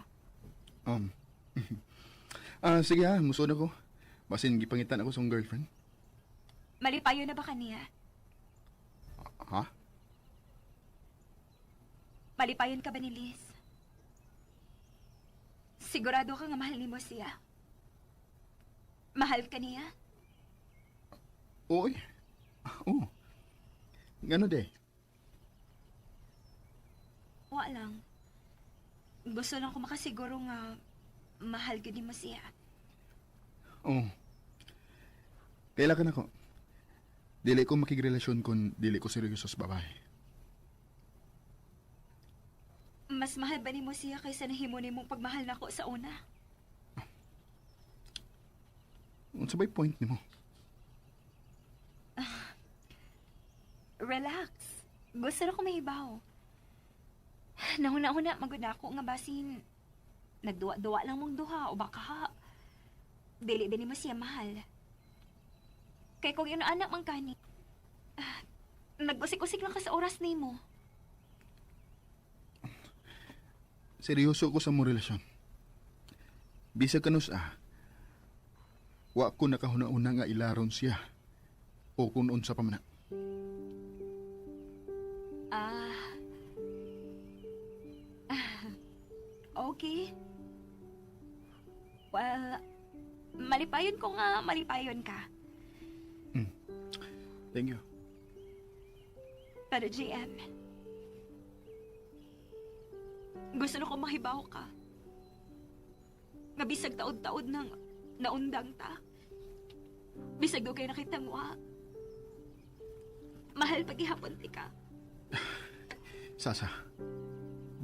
Sige ha, musod ako. Basin gipangitan ako sa girlfriend. Malipayo na ba kaniya? Ha? Malipayon ka ba ni Liz? Sigurado ka nga mahal ni mo siya? Mahal ka niya? Oy. Oo. Gano de? Wa lang. Gusto lang ko makasiguro nga mahal ka ni mo siya. Oo. Kailangan ako. Dili ko makigrelasyon kung dili ko seryoso sa babae. Mas mahal ba ni mo siya kaysa nahimo ni mong pagmahal na ko sa una? Unsa ba'y point ni mo? Relax. Gusto na ko mahibaw. Nahuna-huna, magod ako nga basin. Nagduwa-duwa lang mong duha o baka dili ba ni mo siya mahal? Kaya kung yun anak mang kani, nag-usik-usik lang ka sa oras ni mo. Seryoso ko sa mong relasyon. Bisag kanus wa ko nakahuna-una nga ilaron siya o kung unsa pa man. Okay. Well, malipayon ko nga, malipayon ka. Thank you. Pero JM, gusto na ko mahibaw ka. Nga bisag taod-taod nang naundang ta. Bisag do kayo nakita mo mahal paghihapon ti ka. Sasa,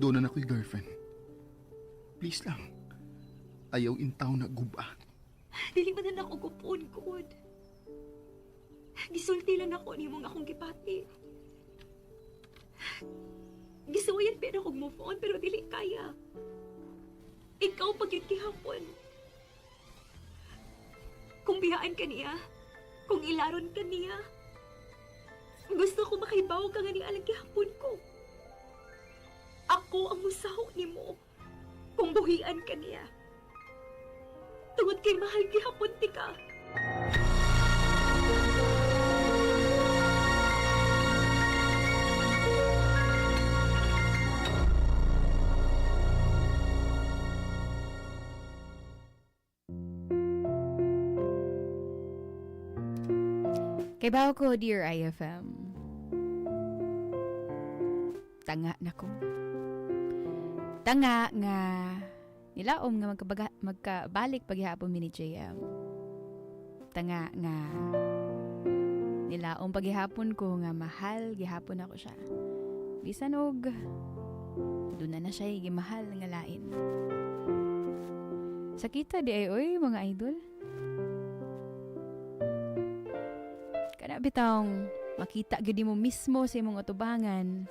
doon na ako'y girlfriend. Please lang. Ayaw intaw na guba. Dili man na ako gupon, good. Gisulti lang ako ni mong akong gipati. Gisuwayan pero akong move on pero dili kaya. Ikaw pagit kihapon. Kung biyaan ka niya, kung ilaron ka niya, gusto ko makibaw ka nga ni alang kihapon ko. Ako ang musaho ni mo kung buhian ka niya. Tungod kay mahal kihapon ti ka. Kay bawo ko, Dear IFM. Tanga na ko. Tanga nga nilaom nga magkabalik paghihapon mi ni JM. Tanga nga nilaom paghihapon ko nga mahal gihapon ako siya. Bisan og doon na siya gimahal nga lain. Sakita di ay oy mga idol. Kana bitawng makita gid mo mismo sa imong atubangan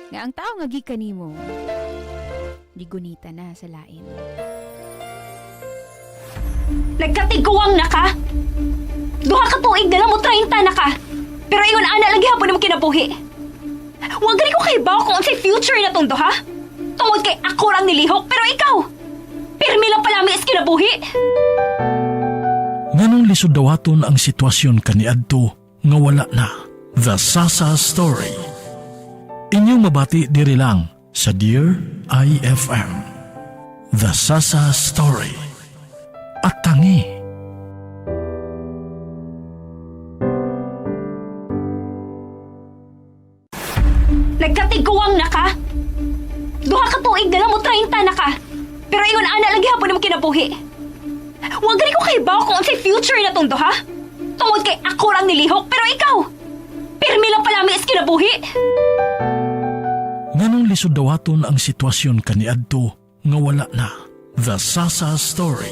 nga ang tao nga gikan nimo di gunita na sa lain. Nagkatigkuwang na ka? Duha ka tuig na lang mo 30 na ka. Pero ingon ana lagi hapon mo kinabuhi. Wa gani ko kaybaw kung unsay future na tong duha. Tungod kay ako lang nilihok pero ikaw pirmi lang pala mi is kinabuhi. Nganong lisod dawaton ang sitwasyon kaniadto nga wala na. The Sasa Story. Inyong mabati diri lang sa Dear IFM. The Sasa Story. At tangi. Nagkatigkuwang na ka? Duha ka tuig na lang mo 30 na ka. Pero ingon ana lagi hapon mo kinabuhi. Wa gani ko kaybaw kung unsay future na tong duha. Tungod kay ako lang nilihok pero ikaw pirmi lang pala mi is kinabuhi. Nganong lisod dawaton ang sitwasyon kaniadto nga wala na. The Sasa Story.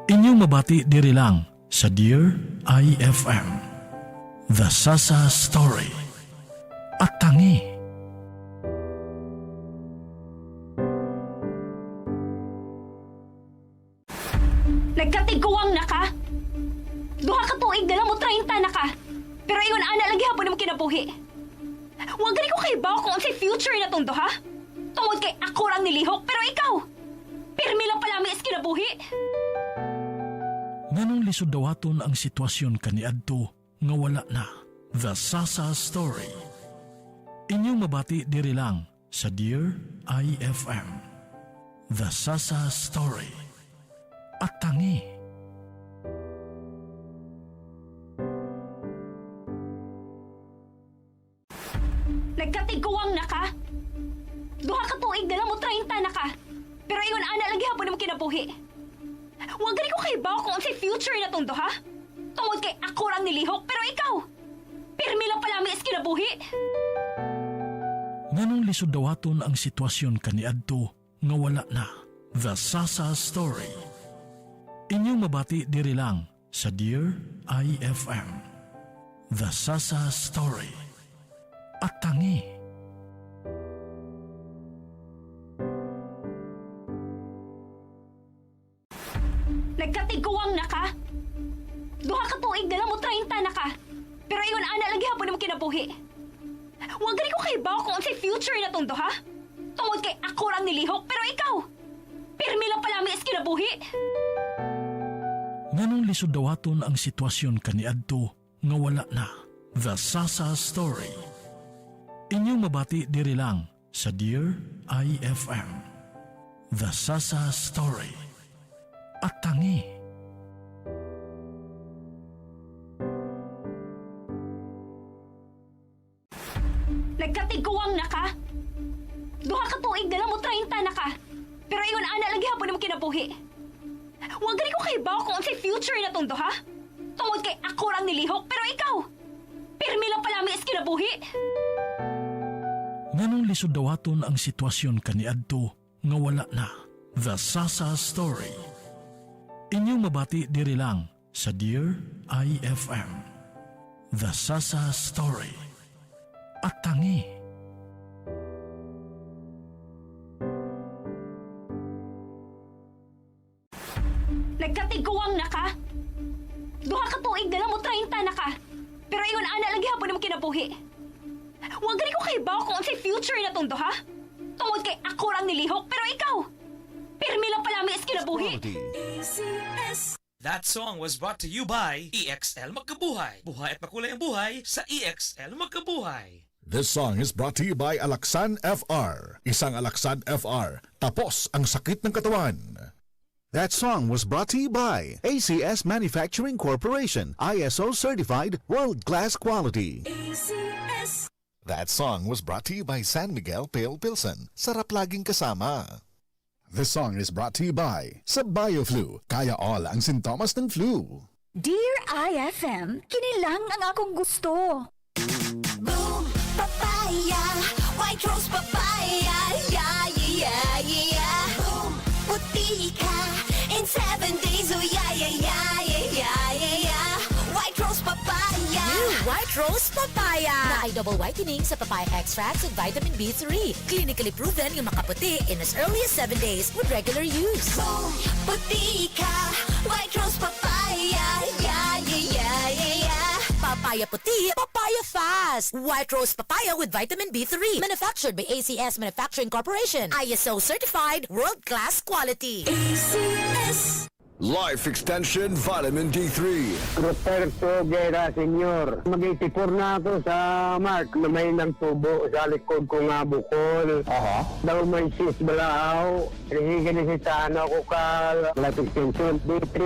Inyong mabati diri lang sa Dear IFM. The Sasa Story. At tangi. katuig na lang mo 30 na ka. Pero ingon ana lagi hapon mo kinabuhi. Wa gani ko kay bawo kung unsay future na tong duha. Tungod kay ako rang nilihok pero ikaw. Pirmi lang pala mi is kinabuhi. Nganong lisod dawaton ang sitwasyon kaniadto nga wala na. The Sasa Story. Inyong mabati diri lang sa Dear IFM. The Sasa Story. At tangi. Nagkatigawang na ka. Duha ka tuig na lang mo 30 na ka. Pero ingon ana lagi hapon mo kinabuhi. Wa gani ko kay bawo kung unsay future na tong duha. Tungod kay ako rang nilihok pero ikaw. Pirmi lang pala mi is kinabuhi. Nganong lisod dawaton ang sitwasyon kaniadto nga wala na. The Sasa Story. Inyong mabati diri lang sa Dear IFM. The Sasa Story. At tangi. Nagkatigawang na ka. Duha ka tuig na lang mo 30 na ka. Pero ingon ana lagi hapon mo kinabuhi. Wa gani ko kay bawo kung unsay future na tong duha. Tungod kay ako rang nilihok pero ikaw. Pirmi lang pala mi is kinabuhi. Nganong lisod dawaton ang sitwasyon kaniadto nga wala na. The Sasa Story. Inyong mabati diri lang sa Dear IFM. The Sasa Story. At tangi. Nagkatigawang na ka. Duha ka tuig na lang mo 30 na ka. Pero ingon ana lagi hapon mo kinabuhi. Wa gani ko kay bawo kung unsay future na tong duha. Tungod kay ako rang nilihok pero ikaw. Pirmi lang pala mi is kinabuhi. Nganong lisod dawaton ang sitwasyon kaniadto nga wala na. The Sasa Story. Inyong mabati diri lang sa Dear IFM. The Sasa Story. At tangi. Nagkatigawang na ka. Duha ka tuig na lang mo 30 na ka. Pero ingon ana lagi hapon mo kinabuhi. Wa gani ko kay bawo kung unsay future na tong duha. Tungod kay ako rang nilihok pero ikaw. Pirmi lang pala mi is kinabuhi. That song was brought to you by EXL Magkabuhay. Buhay at makulay ang buhay sa EXL Magkabuhay. This song is brought to you by Alaksan FR. Isang Alaksan FR. Tapos ang sakit ng katawan. That song was brought to you by ACS Manufacturing Corporation. ISO certified world-class quality. That song was brought to you by San Miguel Pale Pilsen. Sarap laging kasama. This song is brought to you by sa BioFlu. Kaya all ang sintomas ng flu. Dear IFM, kinilang ang akong gusto. Boom, papaya, white rose papaya, yeah, yeah, yeah. Boom, puti ka, in 7 days, oh yeah, yeah, yeah, yeah, yeah, yeah. White rose papaya. New White Rose Papaya na ay double whitening sa papaya extracts and vitamin B3. Clinically proven yung makaputi in as early as 7 days with regular use. Boom, puti ka, white rose papaya, yeah, yeah, yeah, yeah, yeah. Papaya puti, papaya fast. White Rose Papaya with vitamin B3. Manufactured by ACS Manufacturing Corporation. ISO certified world-class quality. ACS. Life Extension Vitamin D3. Roberto Guerra Sr. Mag-84 na ako sa Mark na may ng tubo sa likod ko nga bukol. Daw may sis balaaw. Rihigan ni sitahan ako ka Life Extension. D3,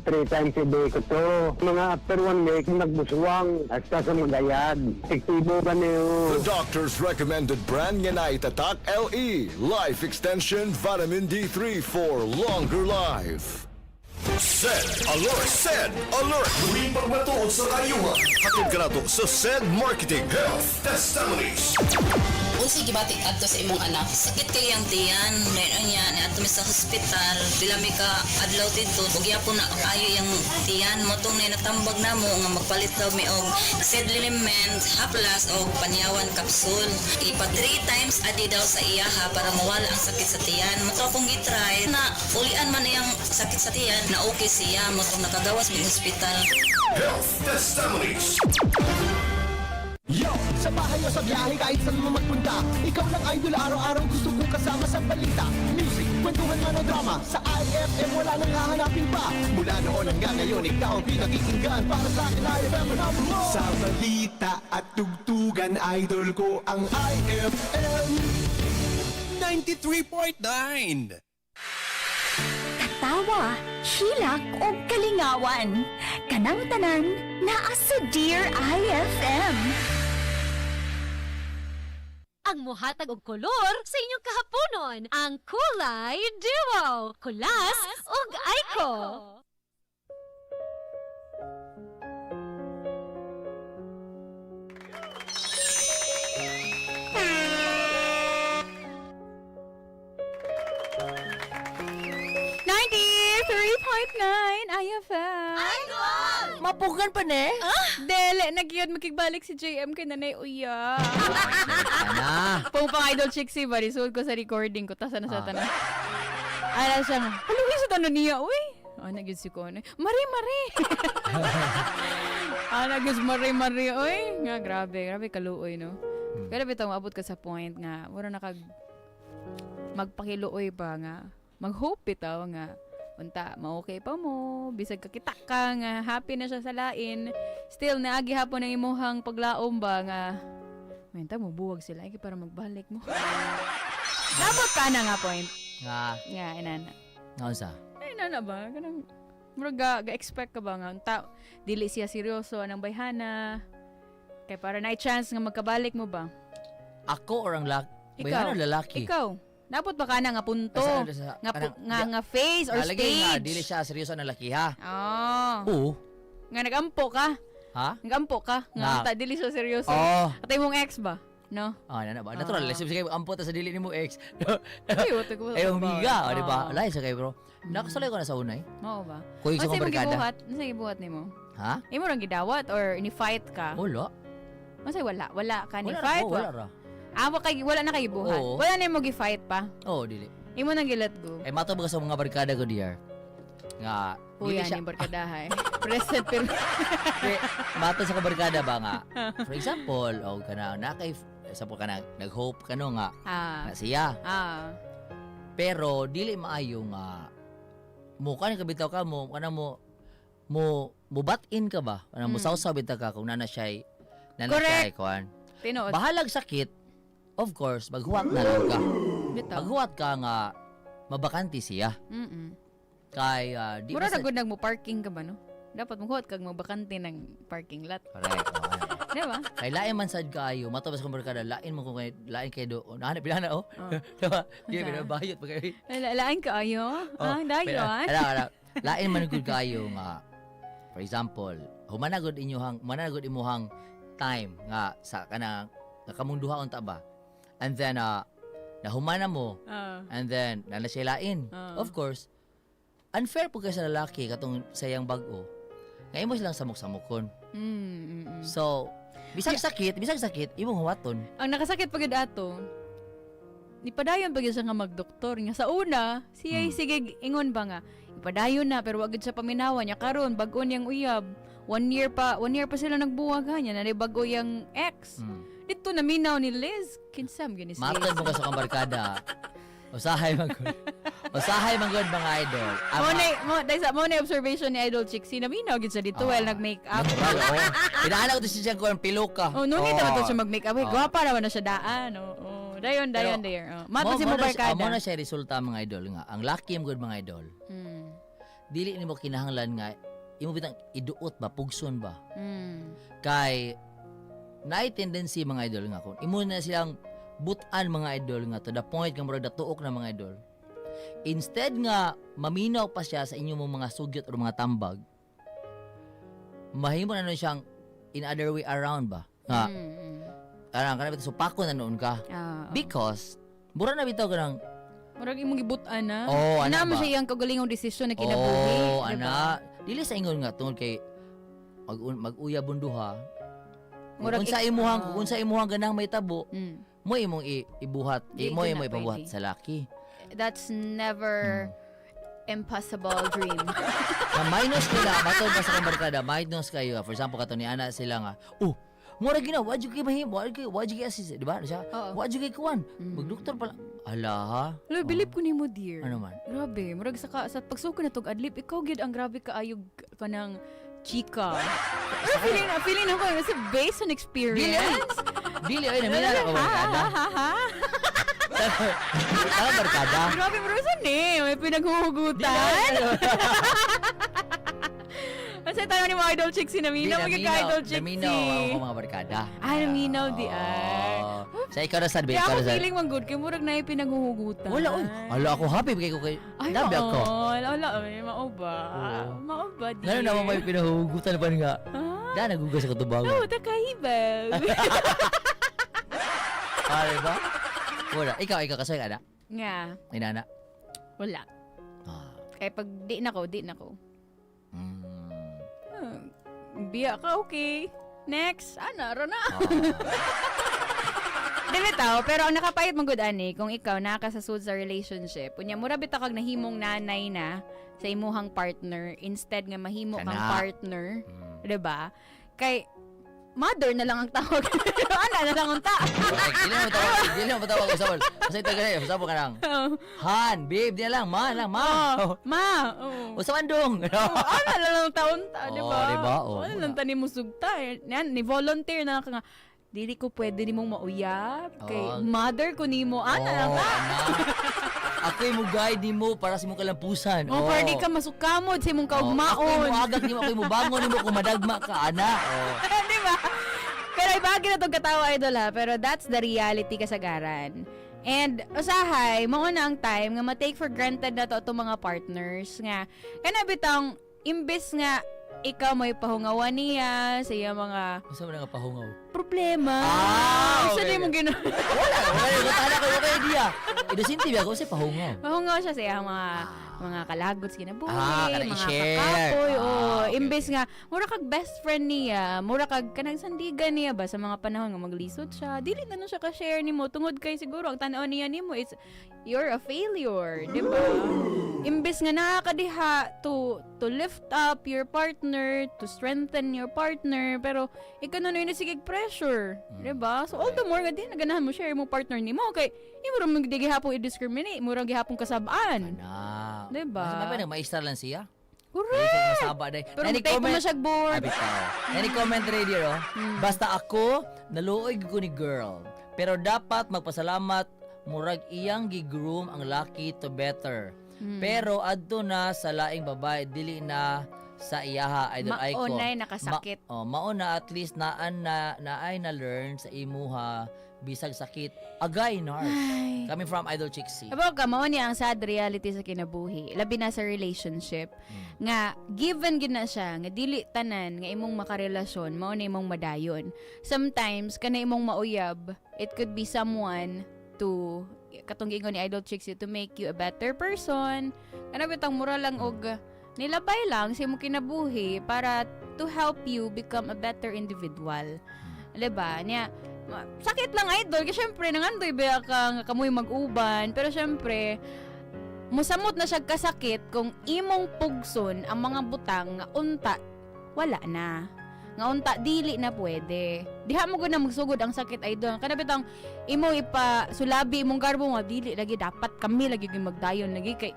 3 times a day ko to. Mga after 1 week, nagbuswang hasta sa magayad. Tiktibo ka niyo. The doctor's recommended brand nga na itatak LE. Life Extension Vitamin D3 for longer life. SED Alert! SED Alert! Muling pagmatuod sa kayuhan. Hatid ka na to sa SED Marketing Health Testimonies. Unsi gibati adto sa imong anak. Sakit kay ang tiyan, meron niya ni adto sa hospital. Bila mi ka adlaw dito, ug yapon na ayo yang tiyan mo tong natambag namo nga magpalit daw mi og SED Liliment, Haplas og Panyawan Capsule. Ipa 3 times a day daw sa iyaha para mawala ang sakit sa tiyan. Mo to akong gitry na ulian man iyang sakit sa tiyan na okay siya mo tong nakagawas mi hospital. Health Testimonies. Yo! Sa bahay o sa biyahe kahit saan mo magpunta, ikaw lang idol, araw-araw gusto kong kasama sa balita. Music, kwentuhan man o drama, sa IFM wala nang hahanapin pa. Mula noon hanggang ngayon, ikaw ang pinakikinggan. Para sa akin, IFM ang number one. Sa balita at tugtugan, idol ko ang IFM 93.9. Tawa, hilak o kalingawan. Kanang tanan naa sa Dear IFM. Ang muhatag og kolor sa inyong kahaponon, ang Kulay Duo, Kulas ug Aiko. IFM. Mapukan pa ne? Dele, nagyod makigbalik si JM kay Nanay Uya. Pong pang idol chick si Barisod ko sa recording ko, tasa na sa tanan. Ala siya nga, haluwi sa tanan niya, uy. Nagyod si Kone. Mari. Nagyod mari, uy. Nga, grabe kaluoy, no? Pero bitaw, maabot ka sa point nga, wala na kag magpakiluoy pa nga. Mag-hope bitaw nga. Unta, ma-okay pa mo, bisag kakita ka nga, happy na siya sa lain, still naagi hapon ang imuhang paglaom ba nga, menta mo, buwag sila, para magbalik mo. Dapat ka na nga point. Nga, inana. Naunsa? Inana ba? Ganang, mura ga-expect ka ba nga, dili siya seryoso anang bayhana, kaya para na-chance nga magkabalik mo ba? Ako or ang bayhana lalaki? Ikaw. Dapat ba ka na nga punto? Nga face or stage? Nga, dili siya seryoso na laki, ha? Oo. Nga nagampo ka? Ha? Nagampo ka? Nga dili siya seryoso? At mong ex ba? No? Na ba? Natural. Sige, ampo ta sa dili ni mo ex. Ay, humiga. Di ba? Alay sa kayo, bro. Nakasulay ko na sa unay. Oo ba? Kuy sa kombarkada. Masay gibuhat ni mo? Ha? Imo rang gidawat or ni-fight ka? Wala. Masay wala? Wala ka ni-fight? Wala ra. Wala na kayo buhat. Oo. Wala na mo gi-fight pa. Oo, dili. Imo nang gilet go. Matubag ka sa mga barkada ko diyan. Nga, dili siya. Uyan yung barkadahay. Present pero. Mato sa barkada ba nga? For example, nag-hope ka no nga. Na siya. Pero, dili maayo nga, kan kabitaw ka mo, bat-in ka ba? Mo sausaw bitaw ka kung nana siya kuwan. Tinood. Bahalag sakit, of course, maghuwat na lang ka. Maghuwat ka nga, mabakanti siya. Kay, di mura na good mo parking ka ba, no? Dapat maghuwat kag mabakanti ng parking lot. Correct. Di ba? Kay lain man sad kayo, matubas kong barkada, lain mo kung lain kayo doon. Nahanap, pilana, oh. Diba? Di, pinabayot pa kayo. Lain ka ayo? Dayon? Lain man good kayo nga, for example, managod imuhang time nga sa kanang kamong duha unta ba, and then nahumana mo, and then nanasilain, of course unfair po kay sa lalaki katong sayang bag-o nga imo silang samok-samokon. So bisag sakit imong huwaton. Ang nakasakit pagid ato nipadayon pagid siya nga magdoktor nga sa una siya sige ingon ba nga ipadayon na pero wag gid siya paminawan nya karon bag-o niyang uyab. 1 year pa sila nagbuwag kanya na bago yung ex. Dito naminaw ni Liz. Kinsam gini si Liz. Matod mo ka sa kambarkada. Usahay magod mga idol. Mo na observation ni Idol Chick. Naminaw gid sa dito while nag-makeup. Pinaanak ko to siya kung piluka. No need naman to siya mag-makeup. Gwapa naman na siya daan. Dayon. Mato si mo barkada. Amo na siya resulta mga idol nga. Ang lucky mo mga idol. Dili ni mo kinahanglan nga imo bitang iduot ba pugson ba kay naay tendency mga idol nga kung imo na silang butan mga idol nga to the point nga murag datuok na mga idol, instead nga maminaw pa siya sa inyong mga sugyot o mga tambag, mahimo na nun siyang in other way around ba nga kanang supako na noon ka because mura na bitaw ka ng murag imong gibutan na. Ana mo siya iyang kagalingong desisyon na kinabuhi. Ana. Dili sa ingon nga tungod kay mag-uya bunduha. Kung sa imuhang ganang may tabo, mo imong ibuhat, mo imong ipabuhat sa laki. That's never impossible dream. Na minus nila, matod pa sa kong barkada, minus kayo. For example, kato ni Ana sila nga, mura gina, wad yung kayo mahim, wad yung kayo assist, di ba? Siya, wad yung kayo kuwan. Mag-doktor pala. Ala ha? Hello, believe ko nimo, dear. Ano man? Grabe, murag sa pagsuko na tog adlib, ikaw gid ang grabe kaayog ka ng chika. Feeling ako, kasi based on experience. Dili, ay, namila na barkada. Tama barkada? Grabe, bro, saan may pinaghuhugutan. Kasi tayo ni mga idol chicks si Naminaw, magkaka-idol chicks si. Naminaw ako mga barkada. Naminaw di ay. Sa ikaw na sad, Kaya ako feeling mang good, kaya murag na yung pinaghuhugutan. Wala, ala ako happy, kaya ko kay nabi ako. Wala, mao ba? Mao ba, di? Ngayon naman may pinahugutan pa nga. Da, nagugas ako tubangan. Oo, takahibag. Diba? Wala, ikaw kasay ka na? Nga. Inana? Wala. Kaya pag di na ko. Biya ka, okay. Next. Rona. Dili tao, pero ang nakapayat mong good ani, kung ikaw nakasasud sa relationship, unya mura bitaw kag nahimong nanay na sa imuhang partner instead nga mahimo kang partner, 'di ba? Kay mother na lang ang tawag. Ana na lang ang tawag. Dili mo tawag usapol. Kasi tagay, usapol ka lang. Han, babe, di lang, ma. Ma. Usapandong. Ana na lang taon ta, 'di ba? Di ba? Ano lang tani mo sugta. Yan, ni volunteer na lang ka nga. Dili ko pwede nimong mauyab. Kay mother ko nimo. Ana lang ta. Ako'y mo guide nimo para sa imong kalampusan. Para di ka masukamod sa imong kaugmaon. Ako'y mo agak nimo, ako'y mo bangon nimo kung madagma ka, ana. Di ba? Pero ibagi na itong katawa, idol ha. Pero that's the reality kasagaran. And usahay, mauna ang time nga ma-take for granted na to itong mga partners nga. Kana bitang imbes nga ikaw may pahungawan niya sa iya mga Masa mo na nga pahungaw? problema. Isa din mong ginawa. Wala, tala ko yung kaya diya. Idosinti ba ako kasi pahungaw? Pahungaw siya sa iya mga kalagot sa kinabuhi, kanang mga i-share. kakapoy, Okay. imbes nga, mura kag best friend niya, mura kag kanang sandigan niya ba sa mga panahon nga maglisod siya, dili na siya ka-share nimo, tungod kay siguro, ang tanaw niya nimo is, you're a failure, di ba? Imbes nga nakakadiha to lift up your partner, to strengthen your partner, pero ikaw na yun sige pressure, di ba? So all the more nga din, naganahan mo share mo partner nimo, kay mura mo gihapon i-discriminate, mura gihapon kasabaan. Diba? Mas may maistar lang siya. Correct! Masaba day. Pero tayo pa na siya board. Any comment radio, basta ako, naluoy ko ni girl. Pero dapat magpasalamat, murag iyang gigroom ang lucky to better. Pero adto na sa laing babae, dili na sa iyaha, idol icon. Maunay nakasakit. Mauna at least naay na learn sa imuha, bisag sakit. Agay, Nars. Coming from Idol Chixie. Aba ka, mao niya ang sad reality sa kinabuhi. Labi na sa relationship. Nga, given gina siya, nga dili tanan, nga imong makarelasyon, mao na imong madayon. Sometimes, kana imong mauyab, it could be someone to, katong gingon ni Idol Chixie, to make you a better person. Kana bitang mura lang og nilabay lang sa imong kinabuhi para to help you become a better individual. Diba? Niya, sakit lang idol kasi syempre nangandoy ba ka kamoy mag-uban pero syempre musamot na siya kasakit kung imong pugson ang mga butang nga unta wala na nga unta dili na pwede diha mo gud na magsugod ang sakit idol kada bitang imo ipasulabi imong garbo nga dili lagi dapat kami lagi gyud magdayon lagi kay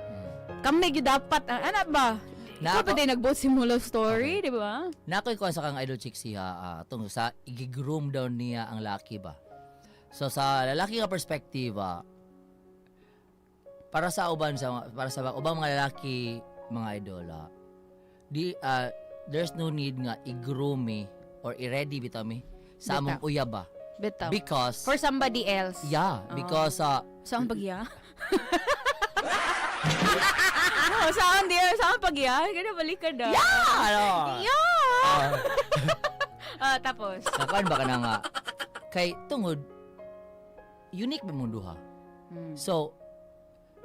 kami gyud dapat ana ba dapat din nag-both simula story, di ba? Nakoy ko sa kang Idol Chixie tungkol sa i-groom down niya ang laki ba. So sa lalaki nga perspektiva, para sa ubang mga lalaki mga idola, there's no need nga i-groom me or i-ready bitaw me sa among uyab ba. Bitaw. Because for somebody else. Yeah, because saan pagya? Saan dear? Saan pagya? Gana balik ka na. Tapos. Kapan ba ka na nga? Kay tungod, unique ba mong duha? So,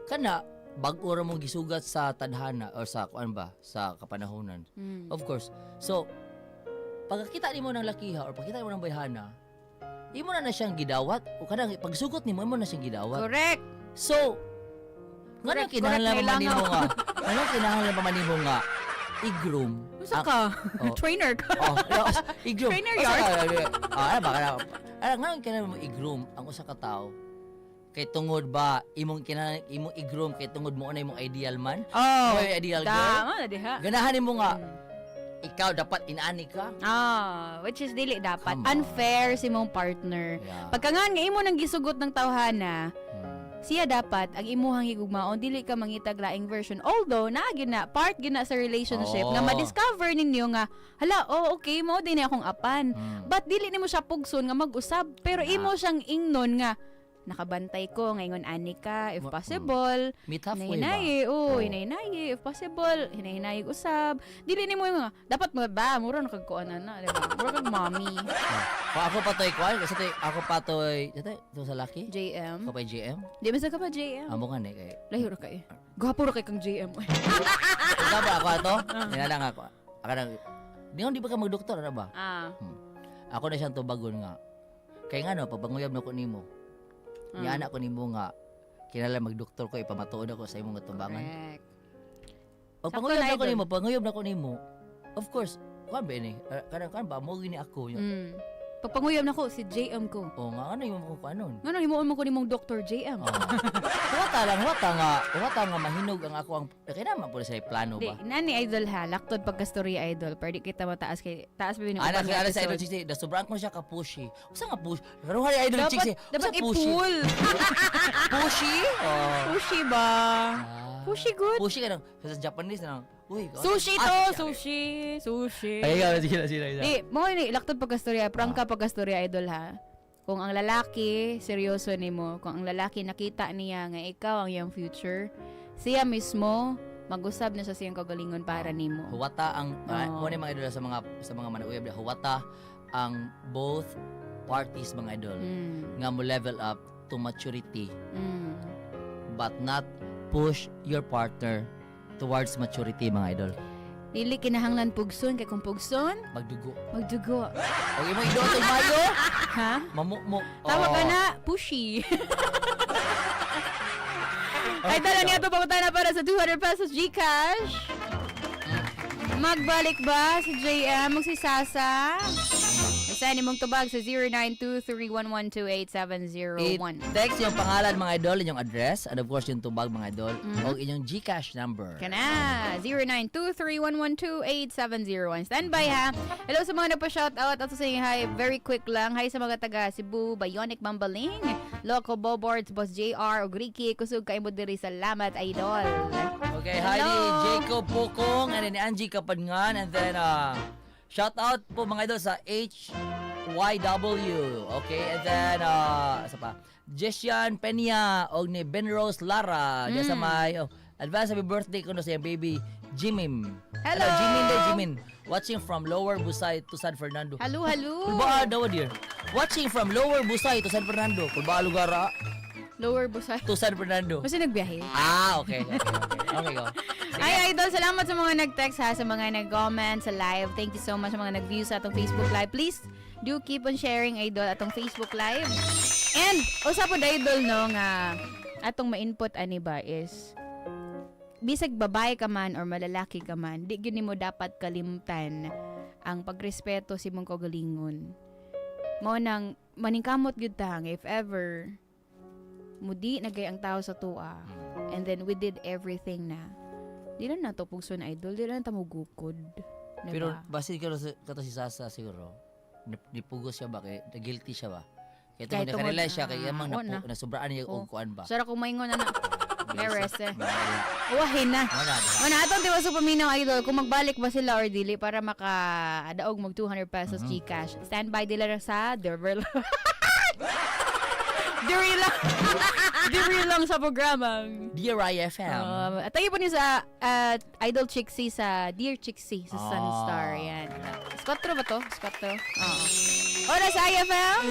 kana, bag-ura mong gisugat sa tadhana or sa kuan ba? Sa kapanahonan. Of course. So, pagkakita ni mo ng lakiha or pagkita mo ng bayhana, imo na siyang gidawat o kanang pagsugot ni mo na siyang gidawat. Correct. So, Anong kinahanglan pa man nimo nga? i-groom. Usa ka? Trainer ka? I-groom. Trainer Usa yard? ka, baka ngayon kailangan mo i-groom ang usa ka tao. Kay tungod ba imong i-groom kay tungod mo na imong ideal man? Oh, Or ideal girl? tama na diha. Ganahan mo nga ikaw dapat inaani ka. Which is dili dapat. Come on. Unfair si mong partner. Yeah. Pagka nga imo nang gisugot ng tawhana, siya dapat ang imuhang higugmaon dili ka mangitag laing version. Although na part gina sa relationship nga ma-discover ninyo nga hala okay mo din akong apan. But dili nimo siya pugson nga mag-usab pero imo siyang ingnon nga nakabantay ko ngayon ani ka if possible. Meet halfway ba? Hinay-hinay if possible. Hinay-hinay usab. Dili nimo nga dapat mo ba mura nakagkuan na, di ba? Mura kag mommy. Ako patoy ko kasi ako patoy to sa laki. JM. Ko pa JM. Di ba sa ka pa JM? Amo nga ni kay. Layo ra kay. Gwapo ra kay kang JM. Ikaw ba ako ato? Dinala nga ako. Di ba ka magdoktor na ba? Ako na siyang tubagon nga. Kay nga no, pabanguyab na ko nimo. Ni anak ko nimo nga kinala magdoktor ko ipamatuod ako sa imong tumbangan. Correct. Pagpanguyob na ko nimo. Of course, kan ba ni? Kan ba mo gini ako. Pagpanguyab na ko si JM ko. Oo nga, ano yung ko anon? Ngano himuon mo ko nimong Dr. JM? Wata nga mahinog ang ako ang kaya naman po sa plano ba? Nani idol ha, laktod pagka-story idol, pwede kita mataas kay taas pa Ana sa idol chiksi, da sobrang ko siya ka pushy. Usa nga push? Pero hari idol chiksi. Dapat i-pull. Pushy? Pushy ba? Pushy good. Pushy ka sa Japanese na. Uy, sushi to, sushi. Ay, sige na. Di, mo ni laktod pagka-storya, prangka pagka-storya idol ha. Kung ang lalaki seryoso nimo, kung ang lalaki nakita niya nga ikaw ang iyang future, siya mismo mag-usab na sa siyang kagalingon para nimo. Huwata ang mo ni mga idol sa mga manuyab, huwata ang both parties mga idol nga mo level up to maturity. But not push your partner towards maturity mga idol. Dili kinahanglan pugson kay kung pugson magdugo. Okay mo idol to mayo? Ha? Mamukmo. Tawag ka na pushy. Ay tala niya to na para sa 200 pesos GCash. Magbalik ba si JM magsisasa? Send mong tubag sa 0923112870. Text yung pangalan mga idol, yung address, and of course yung tubag mga idol, o inyong GCash number. Kana, 0923112870. Stand by ha. Hello sa mga nagpa-shoutout at sa hi, very quick lang. Hi sa mga taga Cebu, Bionic Mambaling, Loco Boboards, Boss JR, og Ricky, kusog kayo mo diri. Salamat idol. Okay, hi ni Jacob Pokong, and then Angie Kapadngan, and then shout out po mga idol sa HYW. Okay, and then isa pa, Jesian Peña og ni Ben Rose Lara. Diya sa may advance happy birthday ko no sa baby Jimim. Hello Jimin. Watching from Lower Busay to San Fernando. Hello. Kulba daw dear. Watching from Lower Busay to San Fernando. Kulba lugar Lower Busay to San Fernando. Kasi nagbiyahe. Okay. Okay go. Ay, idol, salamat sa mga nag-text ha, sa mga nag-comment sa live. Thank you so much sa mga nag-view sa atong Facebook Live. Please, do keep on sharing, idol, atong Facebook Live. And, usapod, idol, no, nga, atong ma-input, ani ba, is, bisag babae ka man or malalaki ka man, di gini mo dapat kalimtan ang pagrespeto si mong kagalingon. Mo nang, maningkamot gyud tang, if ever, mudi nagay ang tao sa tuwa, and then we did everything na, di na nato pugson idol, di na tamugukod. Diba? Pero basin ka si Sasa siguro, nipugos siya ba? Kaya guilty siya ba? Kaya ito nakarelay siya, kaya mang nasubraan niya o kuan ba? Sara kung maingon na meres uwahin na. Wana, atong diwa sa paminaw idol, kung magbalik ba sila or dili para makadaog mag 200 pesos GCash. Stand by dila sa Diri lang sa programang Dear IFM. Tayo po niyo sa Idol Chixie sa Dear Chixie sa Sunstar. Yan. Squatro ba to? Squatro? Oo. Oras IFM.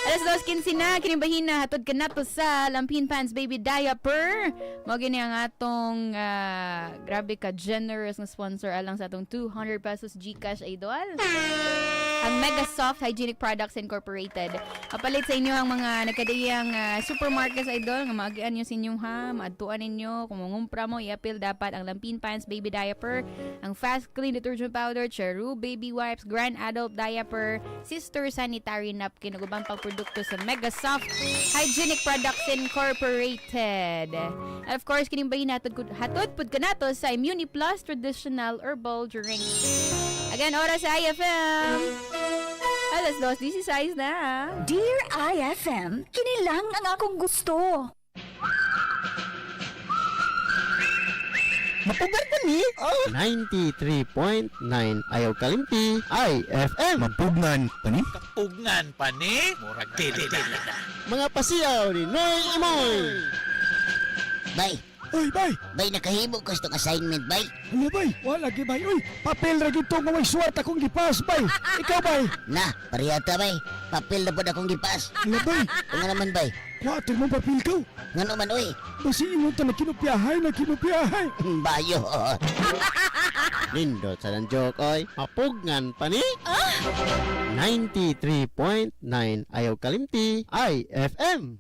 Alas 2:15 na, kinibahin na, hatod ka na to sa Lampin Pants Baby Diaper. Mo gini ang atong, grabe ka, generous na sponsor alang sa atong 200 pesos GCash, idol. Ang Mega Soft Hygienic Products Incorporated. Kapalit sa inyo ang mga nagkadayang supermarkets, idol. Nga maagian nyo sa inyong maadtuan ninyo. Kung mangumpra mo, i-appeal dapat ang Lampin Pants Baby Diaper, ang Fast Clean Detergent Powder, Cheru Baby Wipes, Grand Adult Diaper, Sister Sanitary Napkin, ug ubang pagprodukto sa Mega Soft Hygienic Products Incorporated. And of course, kinibahin hatod pud kanato sa Immuni Plus Traditional Herbal Drink. Again, oras sa IFM. Alas 2:16 na. Dear IFM, kinilang ang akong gusto. Mapugan pa ni? 93.9 ayaw kalimpi. IFM. Mapugnan pa ni? Kapugnan pa ni? Murag dili na. Mga pasiyaw ni Noy Imoy. Bay. Oy, bay. Bay, nakahimo ko itong assignment, bay. Ano, bay? Wala, bay. Uy, papel na gito nga may suwat akong gipas, bay. Ikaw, bay. Na, pariyata, bay. Papel na po na akong gipas. Ano, bay? Nga naman, bay. Water mo papel ka. Nga naman, uy. Basi imo ta na kinupiyahay. Bayo. Lindo sa ng joke, oy. Mapugnan pa ni? 93.9 ayaw kalimpi. IFM.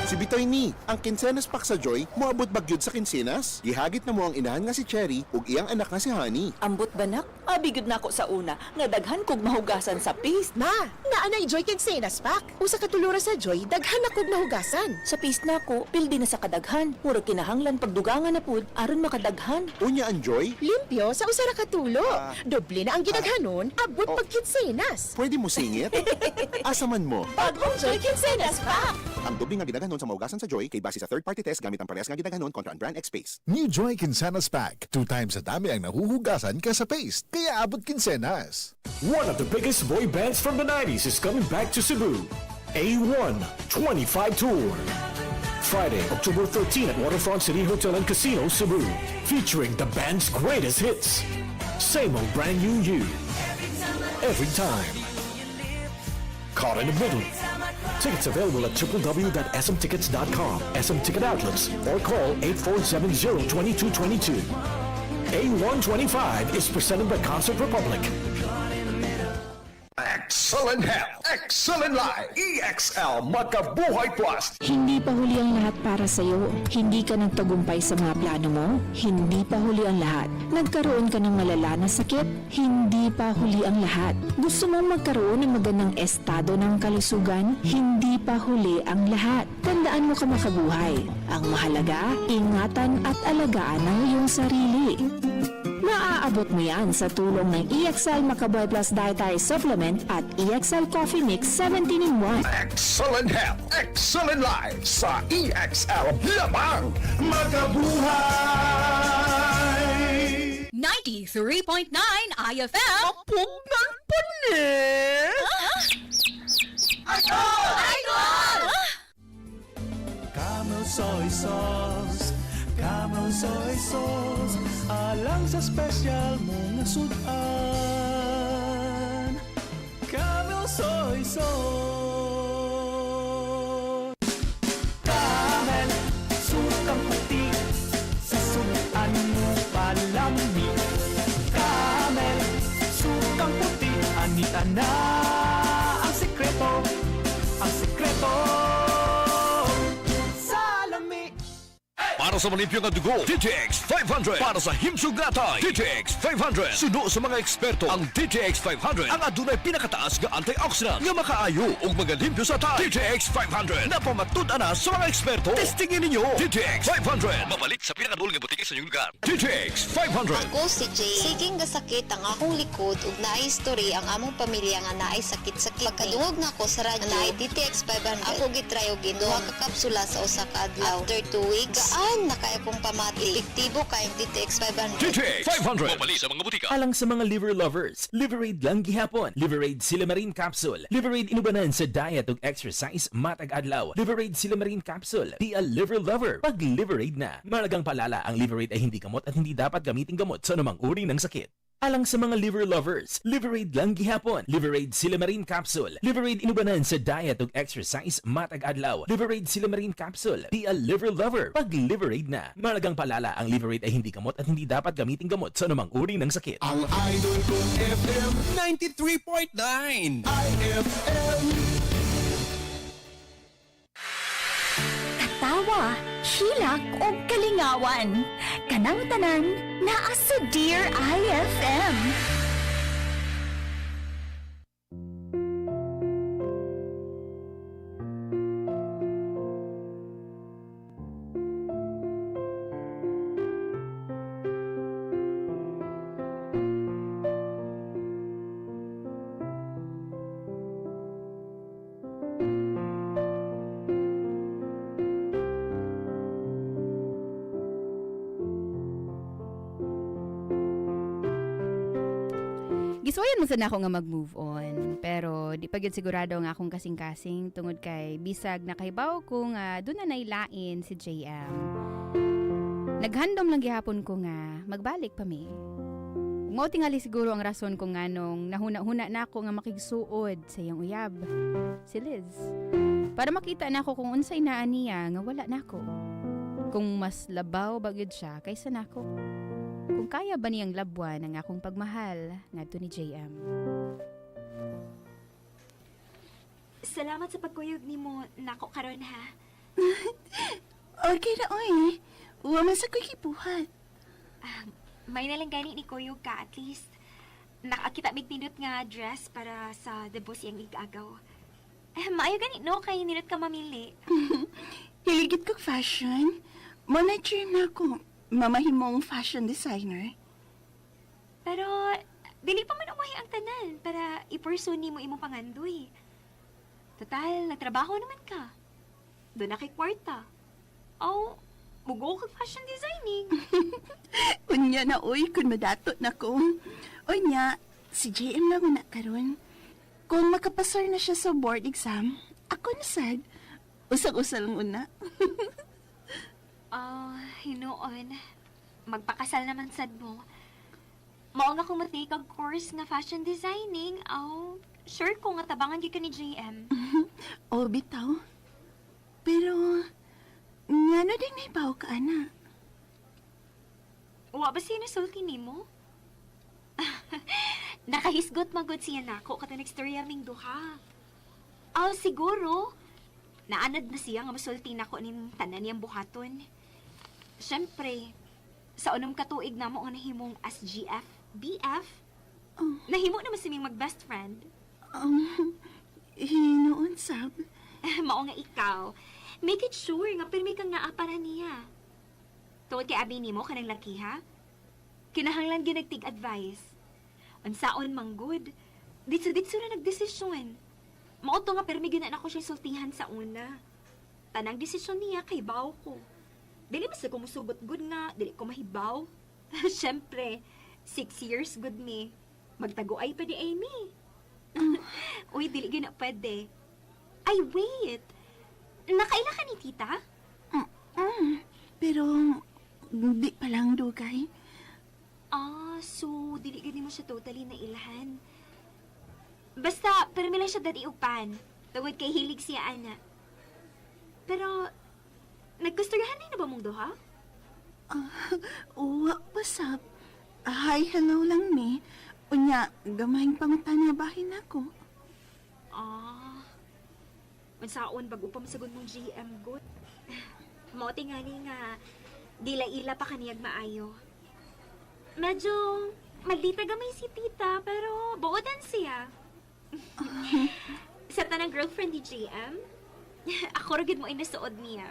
Si Bitoy ni, ang kinsenas pak sa Joy, moabot bagyod sa kinsenas. Gihagit na mo ang inahan nga si Cherry ug iyang anak nga si Honey. Ambot banak, abigod na ako sa una, nga daghan kog mahugasan sa paste. Ma, naanay Joy kinsenas pak. Usa ka tulura sa Joy, daghan akog nahugasan. Sa paste na ko, pildi na sa kadaghan. Murag kinahanglan pagdugangan na pud aron makadaghan. Unya ang Joy? Limpyo sa usa ra ka tulo. Doble na ang gidaghanon, abot pag kinsenas. Pwede mo singit? Asa man mo? Bagong Joy kinsenas pak. Ang doble nga gidaghanon sa maugasan sa Joy kay base sa third-party test gamit ang parehas nga gidaghanon kontra ang brand X Paste. New Joy Kinsenas Pack. 2 times sa dami ang nahuhugasan kaysa paste. Kaya abot kinsenas. One of the biggest boy bands from the 90s is coming back to Cebu. A1 25 Tour. Friday, October 13 at Waterfront City Hotel and Casino, Cebu. Featuring the band's greatest hits. Same old brand new you. Every time. Caught in the middle. Tickets available at www.smtickets.com, SM Ticket Outlets, or call 8470-2222. A125 is presented by Concert Republic. Excellent health, excellent life. EXL Makabuhay Plus. Hindi pa huli ang lahat para sa iyo. Hindi ka nagtagumpay sa mga plano mo. Hindi pa huli ang lahat. Nagkaroon ka ng malala na sakit. Hindi pa huli ang lahat. Gusto mong magkaroon ng magandang estado ng kalusugan. Hindi pa huli ang lahat. Tandaan mo ka makabuhay. Ang mahalaga, ingatan at alagaan ang iyong sarili. Maaabot mo yan sa tulong ng EXL Makabuhay Plus Dietary Supplement at EXL Coffee Mix 17-in-1. Excellent health, excellent life sa EXL lamang. Makabuhay! 93.9 IFM. Mapugnan pa ni? Idol! Camel soy sauce, Camel soy sauce, alang sa special mong sudan. Camel soy sauce. Camel, sukang puti, sa sudan mo palami. Camel, sukang puti, anita na ang sekreto, ang sekreto. Para sa malimpyo nga dugo, DTX 500. Para sa himsugatay, DTX 500. Suno sa mga eksperto, ang DTX 500 ang adunay pinakataas nga antioxidant nga makaayo ug magalimpyo sa tay. DTX 500 na pamatud-an na sa mga eksperto. Testingin ninyo. DTX 500. Mabalik sa pinakadulong nga butike sa inyong lugar. DTX 500. Ako si Jay. Siging gasakit ang akong likod ug naay history ang among pamilya nga naay sakit-sakit. Pagkadungog na ko sa radyo, naay DTX 500. Ako gitry og duha ka kapsula sa usa ka adlaw. After 2 weeks, gaan na kaya kong pamati. Epektibo kayong DTX 500. DTX 500. Mabalik sa mga butika. Alang sa mga liver lovers, Liverade lang gihapon. Liverade Silamarine Capsule. Liverade inubanan sa diet ug exercise matag adlaw. Liverade Silamarine Capsule. Be a liver lover. Pag Liverade na. Malagang palala, ang Liverade ay hindi gamot at hindi dapat gamitin gamot sa anumang uri ng sakit. Alang sa mga liver lovers, Liverade lang gihapon. Liverade Silamarine Capsule. Liverade inubanan sa diet ug exercise matag adlaw. Liverade Silamarine Capsule. Be a liver lover pag Liverade na. Malagang palala, ang Liverade ay hindi gamot at hindi dapat gamitin gamot sa anumang uri ng sakit. Ang idol kong FM 93.9 IFM. Tawa, hilak o kalingawan. Kanang tanan naa sa Dear IFM. Gisuwayan mo sana ako nga mag-move on, pero di pa gyud sigurado nga akong kasing-kasing tungod kay bisag nakahibaw ko nga doon na nailain si JM. Naghandom lang gihapon ko nga magbalik pa mi. Mao tingali siguro ang rason kung nganong nahuna-huna na ako nga makigsuod sa iyang uyab, si Liz. Para makita na ako kung unsay naa niya nga wala na ako. Kung mas labaw ba gyud siya kaysa nako. Kung kaya ba niyang labwan ang akong pagmahal ngadto ni JM. Salamat sa pagkuyog nimo nako karon ha. Okay na, oy. Uwa man sa ko'y kibuhat. May nalang gani ni kuyog ka at least. Nakakita mig nindot nga dress para sa debut siyang igagaw. Maayo gani no kay nindot ka mamili. Hiligit kong fashion. Manager na ako. Mamahimong fashion designer. Pero dili pa man umahi ang tanan para i-pursue nimo imong pangandoy. Total, nagtrabaho naman ka. Doon na kay kwarta. Oh, mugo kag fashion designing. Unya na, oy, kung madatot na ko. Unya, si JM lang na karon. Kung makapasar na siya sa board exam, ako na sad. Usag-usal muna. Hinoon. Magpakasal naman sad mo. Mao nga kung matake ang course nga fashion designing, sure ko nga tabangan gyud ka ni JM. O, bitaw. Pero, ngano din naibaw ka, ana? Wa ba siya nasulti nimo? Nakahisgot magod siya nako katong nagstorya ming duha. Siguro. Naanad na siya nga masulti nako ning tanan niyang buhaton. Siyempre, sa unong katuig na mo nga nahimong SGF, BF, nahimo naman si ming mag-best friend. Hinoon, sab? Mao nga ikaw, make it sure nga pirmi kang naa para niya. Tuod kay abi nimo kanang laki ha? Kinahanglan gyud nagtig-advice. Unsaon manggod, ditso na nagdesisyon. Mao to nga pirmi gyud na ako siya sultihan sa una. Tanang desisyon niya kay baw ko. Dili ba siya kumusugot good nga, dili ko mahibaw? Siyempre, 6 years good me. Magtaguay pa di Amy. Uy, dili gyud na pwede. Ay, wait. Nakaila ka ni tita? Pero, di pa lang dugay. So, dili gyud mo siya totally na ilahan. Basta, permi lang siya dati upan. Tungod kay hilig siya, ana. Pero, naggustuhan na ba mong duha? Uwa pa, sab. Hi, hello lang ni. Unya, gamayng pangutana bahin ako. Unsaon bago pa masagod mong GM good. Mao tingali nga dila-ila pa kaniyag maayo. Medyo maldita gamay si tita pero buodan siya. Sa tanang girlfriend ni GM, ako ragid mo inasuod niya.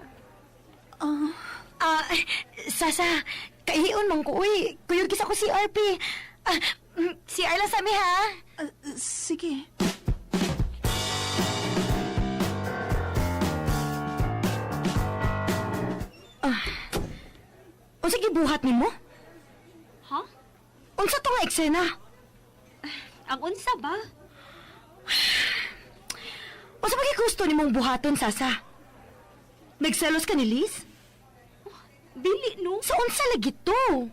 Sasa, kaihion mong ko, uy. Kuyog kisa ko si RP. Si Arla sa mi, ha? Sige. Unsa gibuhat nimo? Ha? Unsa to nga eksena? Ang unsa ba? Unsa ba gusto nimong buhaton, Sasa? Nagselos ka ni Liz? Dili, no? Sa unsa lagi to?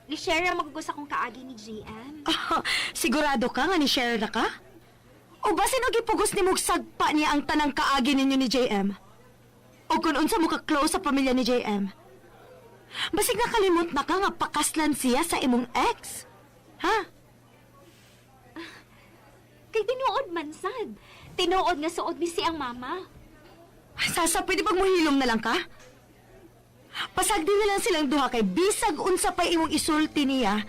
Ni-share ang magugos akong kaagi ni JM. Sigurado ka nga ni share na ka? O basin og ipugos ni mong sagpa niya ang tanang kaagi ninyo ni JM? O kung unsa mo ka-close sa pamilya ni JM? Basig nakalimot na ka nga pakaslan siya sa imong ex? Ha? Kay tinuod man sad. Tinuod nga suod ni siyang mama. Sasa, pwede bang mohilom na lang ka? Pasagdi na lang silang duha kay bisag unsa pa imong isulti niya.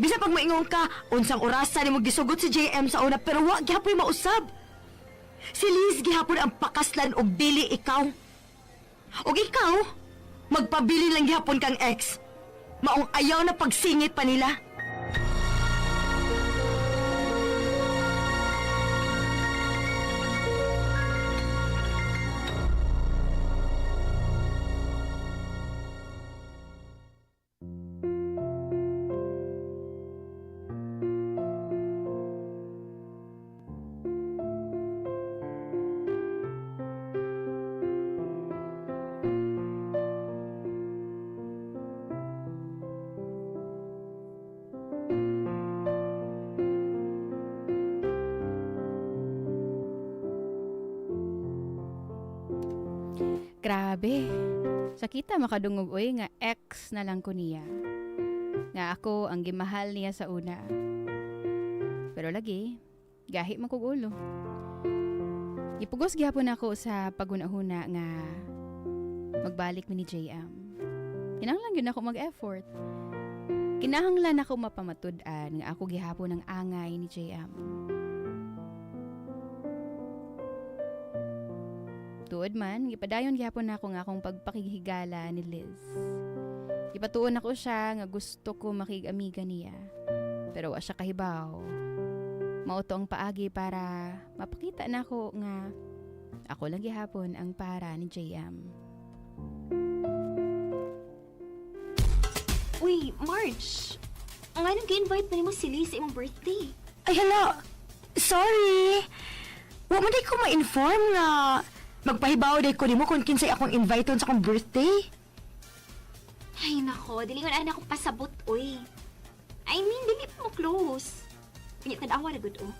Bisag pag maingon ka, unsang orasan imong gisugot si JM sa una pero wa gyapon mausab. Si Liz gihapon ang pakaslan og dili ikaw. Og ikaw, magpabili lang gihapon kang ex. Maong ayaw na pagsingit pa nila. Grabe. Sakita makadungog oy nga ex na lang ko niya. Nga ako ang gimahal niya sa una. Pero lagi, gahi man kog ulo. Ipugos gyapon ako sa pagunahuna nga magbalik mi ni JM. Kinahanglan gyud ako mag-effort. Kinahanglan ako mapamatud-an nga ako gihapon ang angay ni JM. Tuod man, gipadayon gihapon ako nga akong pagpakihigala ni Liz. Ipatuon ako siya nga gusto ko makig-amiga niya. Pero wa siya kahibaw. Mauto ang paagi para mapakita na ako nga ako lang gihapon ang para ni JM. Uy, Marge. Nga nang gi-invite na mo si Liz sa imong birthday. Ay, hala. Sorry. Wa man di ko ma-inform nga magpahibaw day ko nimo kung kinsay akong invite sa akong birthday. Ay, nako. Dili man anak akong pasabot, uy. I mean, dili pa mo close. Kanya tanawa na good, oh.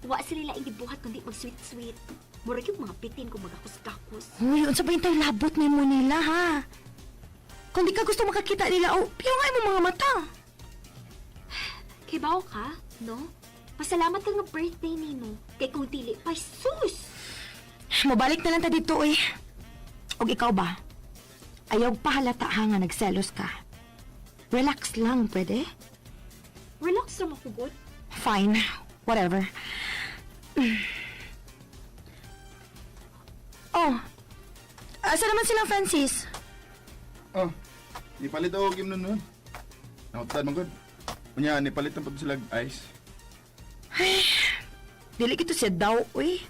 Wa sila laing gibuhat kundi mag-sweet-sweet. Murag yung mga pitin kung magakos-kakos. Uy, unsa ba yung tayo labot ni mo nila, ha? Kung di ka gusto makakita nila, oh, piyo nga mo mga mata. Kibaw ka, no? Pasalamat ka nga birthday nimo. Kay kung dili pa, sus! Mabalik na lang ta dito, eh. Og ikaw ba? Ayaw pa halata ha nga nagselos ka. Relax lang, pwede? Relax lang ako, good. Fine. Whatever. Oh. Asa naman silang Francis? Oh, nipalit ako kim nun. Nakutad mo good. Kunya, nipalit na pa sila ice. Ay, dili kito siya daw, uy.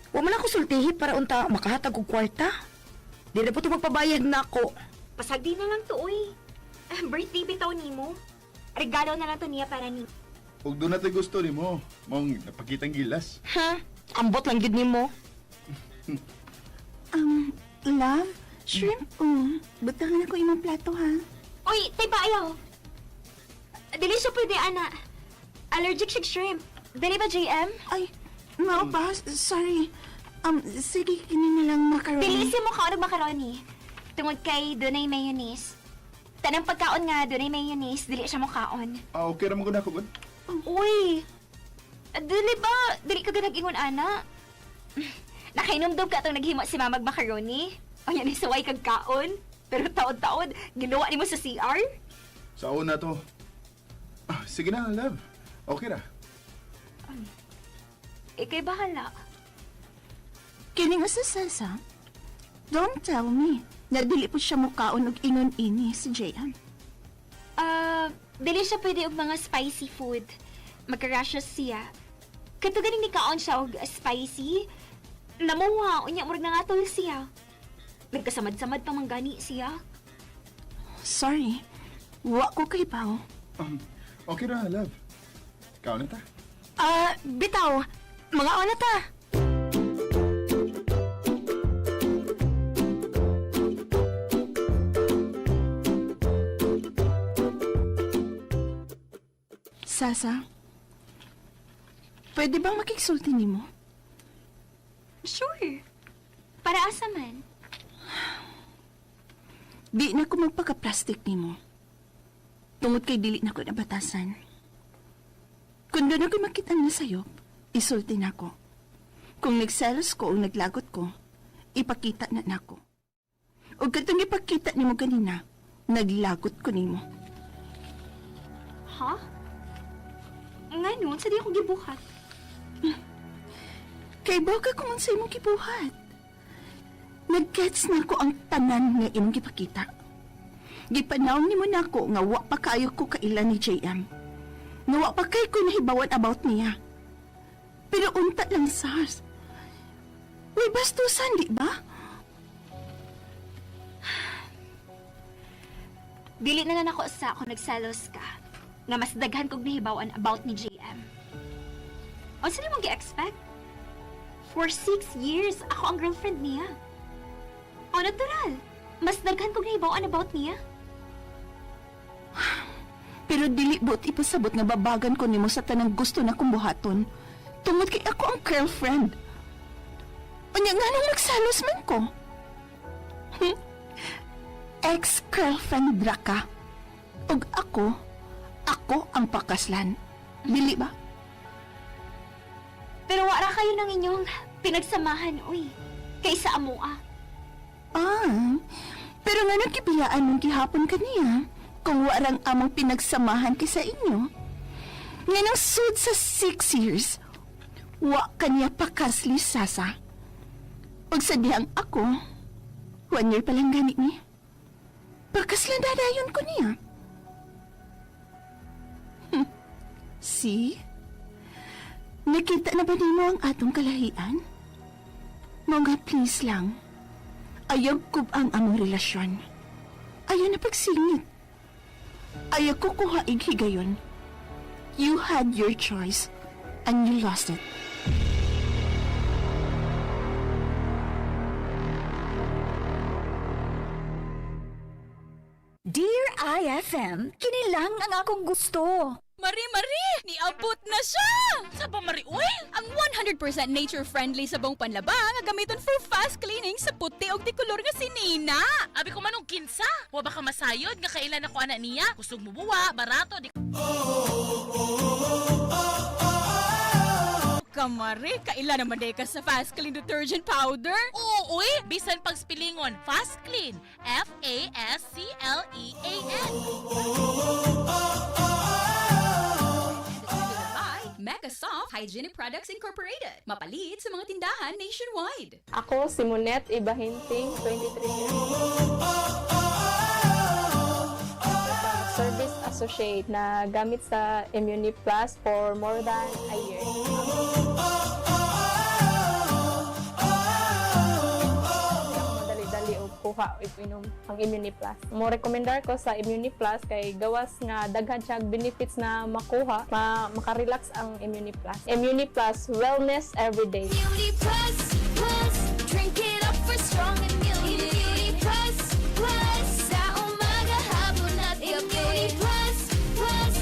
Wa man ako sultihi para unta makahatag og kwarta. Di na po ito magpabayad na ako. Pasagdi na lang to, uy. Birthday bitaw nimo. Regalo na lang to niya para ni. Huwag doon natin gusto ni mo. Mong napakitang gilas. Ha? Ambot lang gid nimo. Love, shrimp, butangan ako imong plato, ha? Uy, tay ba ayaw? Dili siya pwede, ana. Allergic siya shrimp. Dili ba, JM? Ay, mao ba? Sorry. Sige, kini na lang macaroni. Bilisin mo ka og macaroni. Tungod kay dunay mayonnaise. Tanang pagkaon nga dunay mayonnaise, dili siya mo kaon. Okay ra mo gud ako, good? Uy! Dili ba? Dili ka ganag-ingon, ana? Nakainomdom ka itong naghimo si Mamag Macaroni? O yan isaway kag kaon? Pero taod-taod, ginawa ni mo sa CR? Sa una to. Sige na, love. Okay ra. Ikay bahala. Kini nga sa Salsa, don't tell me na dili po siya mukaon og ingon ini si JM. Dili siya pwede og mga spicy food. Magka-rashes siya. Kato ganing ni kaon siya og spicy. Namuha, unya murag nangatol siya. Nagkasamad-samad pa manggani siya. Sorry, wa ko kay Pao. Okay ra, love. Ikaw na ta. Bitaw. Mga ona ta. Sasa, pwede bang makiksulti nimo? Sure. Para asa man? Di na ko magpaka-plastic nimo. Tungod kay dili na ko nabatasan. Kung doon ako makita na sa'yo, isulti na ko. Kung nagselos ko o naglagot ko, ipakita na nako. O katong ipakita nimo kanina, naglagot ko nimo. Ha? Nga nun, sa di ako gibuhat. Kay baka kung ang sa imong gibuhat. Nag-gets na ko ang tanan nga imong gipakita. Gipanaw nimo nako nga wa pa kayo ko kailan ni JM. Nga wa pa kay ko nahibawan about niya. Pero unta lang, Sars. May bastusan, di ba? Dili na nako sa ako nagselos ka. Nga mas daghan kog nahibawan about ni JM. O sino mong gi-expect? For 6 years, ako ang girlfriend niya. O natural, mas daghan kog nahibawan about niya. Pero dili buot ipasabot nga babagan ko nimo sa tanang gusto na kong buhaton. Tungod kay ako ang girlfriend. Anya nga nung nagsalos man ko. Ex-girlfriend Draka. Ug ako ang pakaslan. Dili ba? Pero wala kayo ng inyong pinagsamahan, uy. Kaysa amoa. Pero nga nagkipiyaan mong gihapon kaniya kung warang amang pinagsamahan kaysa inyo. Nga nang sud sa 6 years, wa kaniya pakasli, Sasa. Ug sa dihang ako, 1 year pa lang gani ni. Pakaslan dadayon ko niya. See? Nakita na ba nimo ang atong kalahian? Mga please lang. Ayaw ko ang among relasyon. Ayaw na pagsingit. Ayaw ko kuhaig higayon. You had your choice and you lost it. Dear IFM, kinilang ang akong gusto. Mari! Niabot na siya! Sa ba, Mari? Uy! Ang 100% nature-friendly sabong panlaba nga gamiton for fast cleaning sa puti og tikulor nga si Nina. Abi ko manong kinsa. Wa ba ka masayod nga kailan ako anak niya? Kusog mo buwa, barato. Kamari, kailan naman day ka sa Fast Clean detergent powder? Oo, uy! Bisan pag spilingon, Fast Clean. F-A-S-C-L-E-A-N. Mega Soft Hygienic Products Incorporated. Mapalit sa mga tindahan nationwide. Ako si Monette Ibahinting, 23 years old. Service Associate na gamit sa Immuniplus for more than a year. Madali-dali o kuha o inom ang Immuniplus. Mo rekomendar ko sa Immuniplus kay gawas nga daghan siya benefits na makuha, makarelax ang Immuniplus. Immuniplus, wellness everyday. Plus, drink it up for strong immunity. Plus, sa umaga, hapon at gabi. Plus,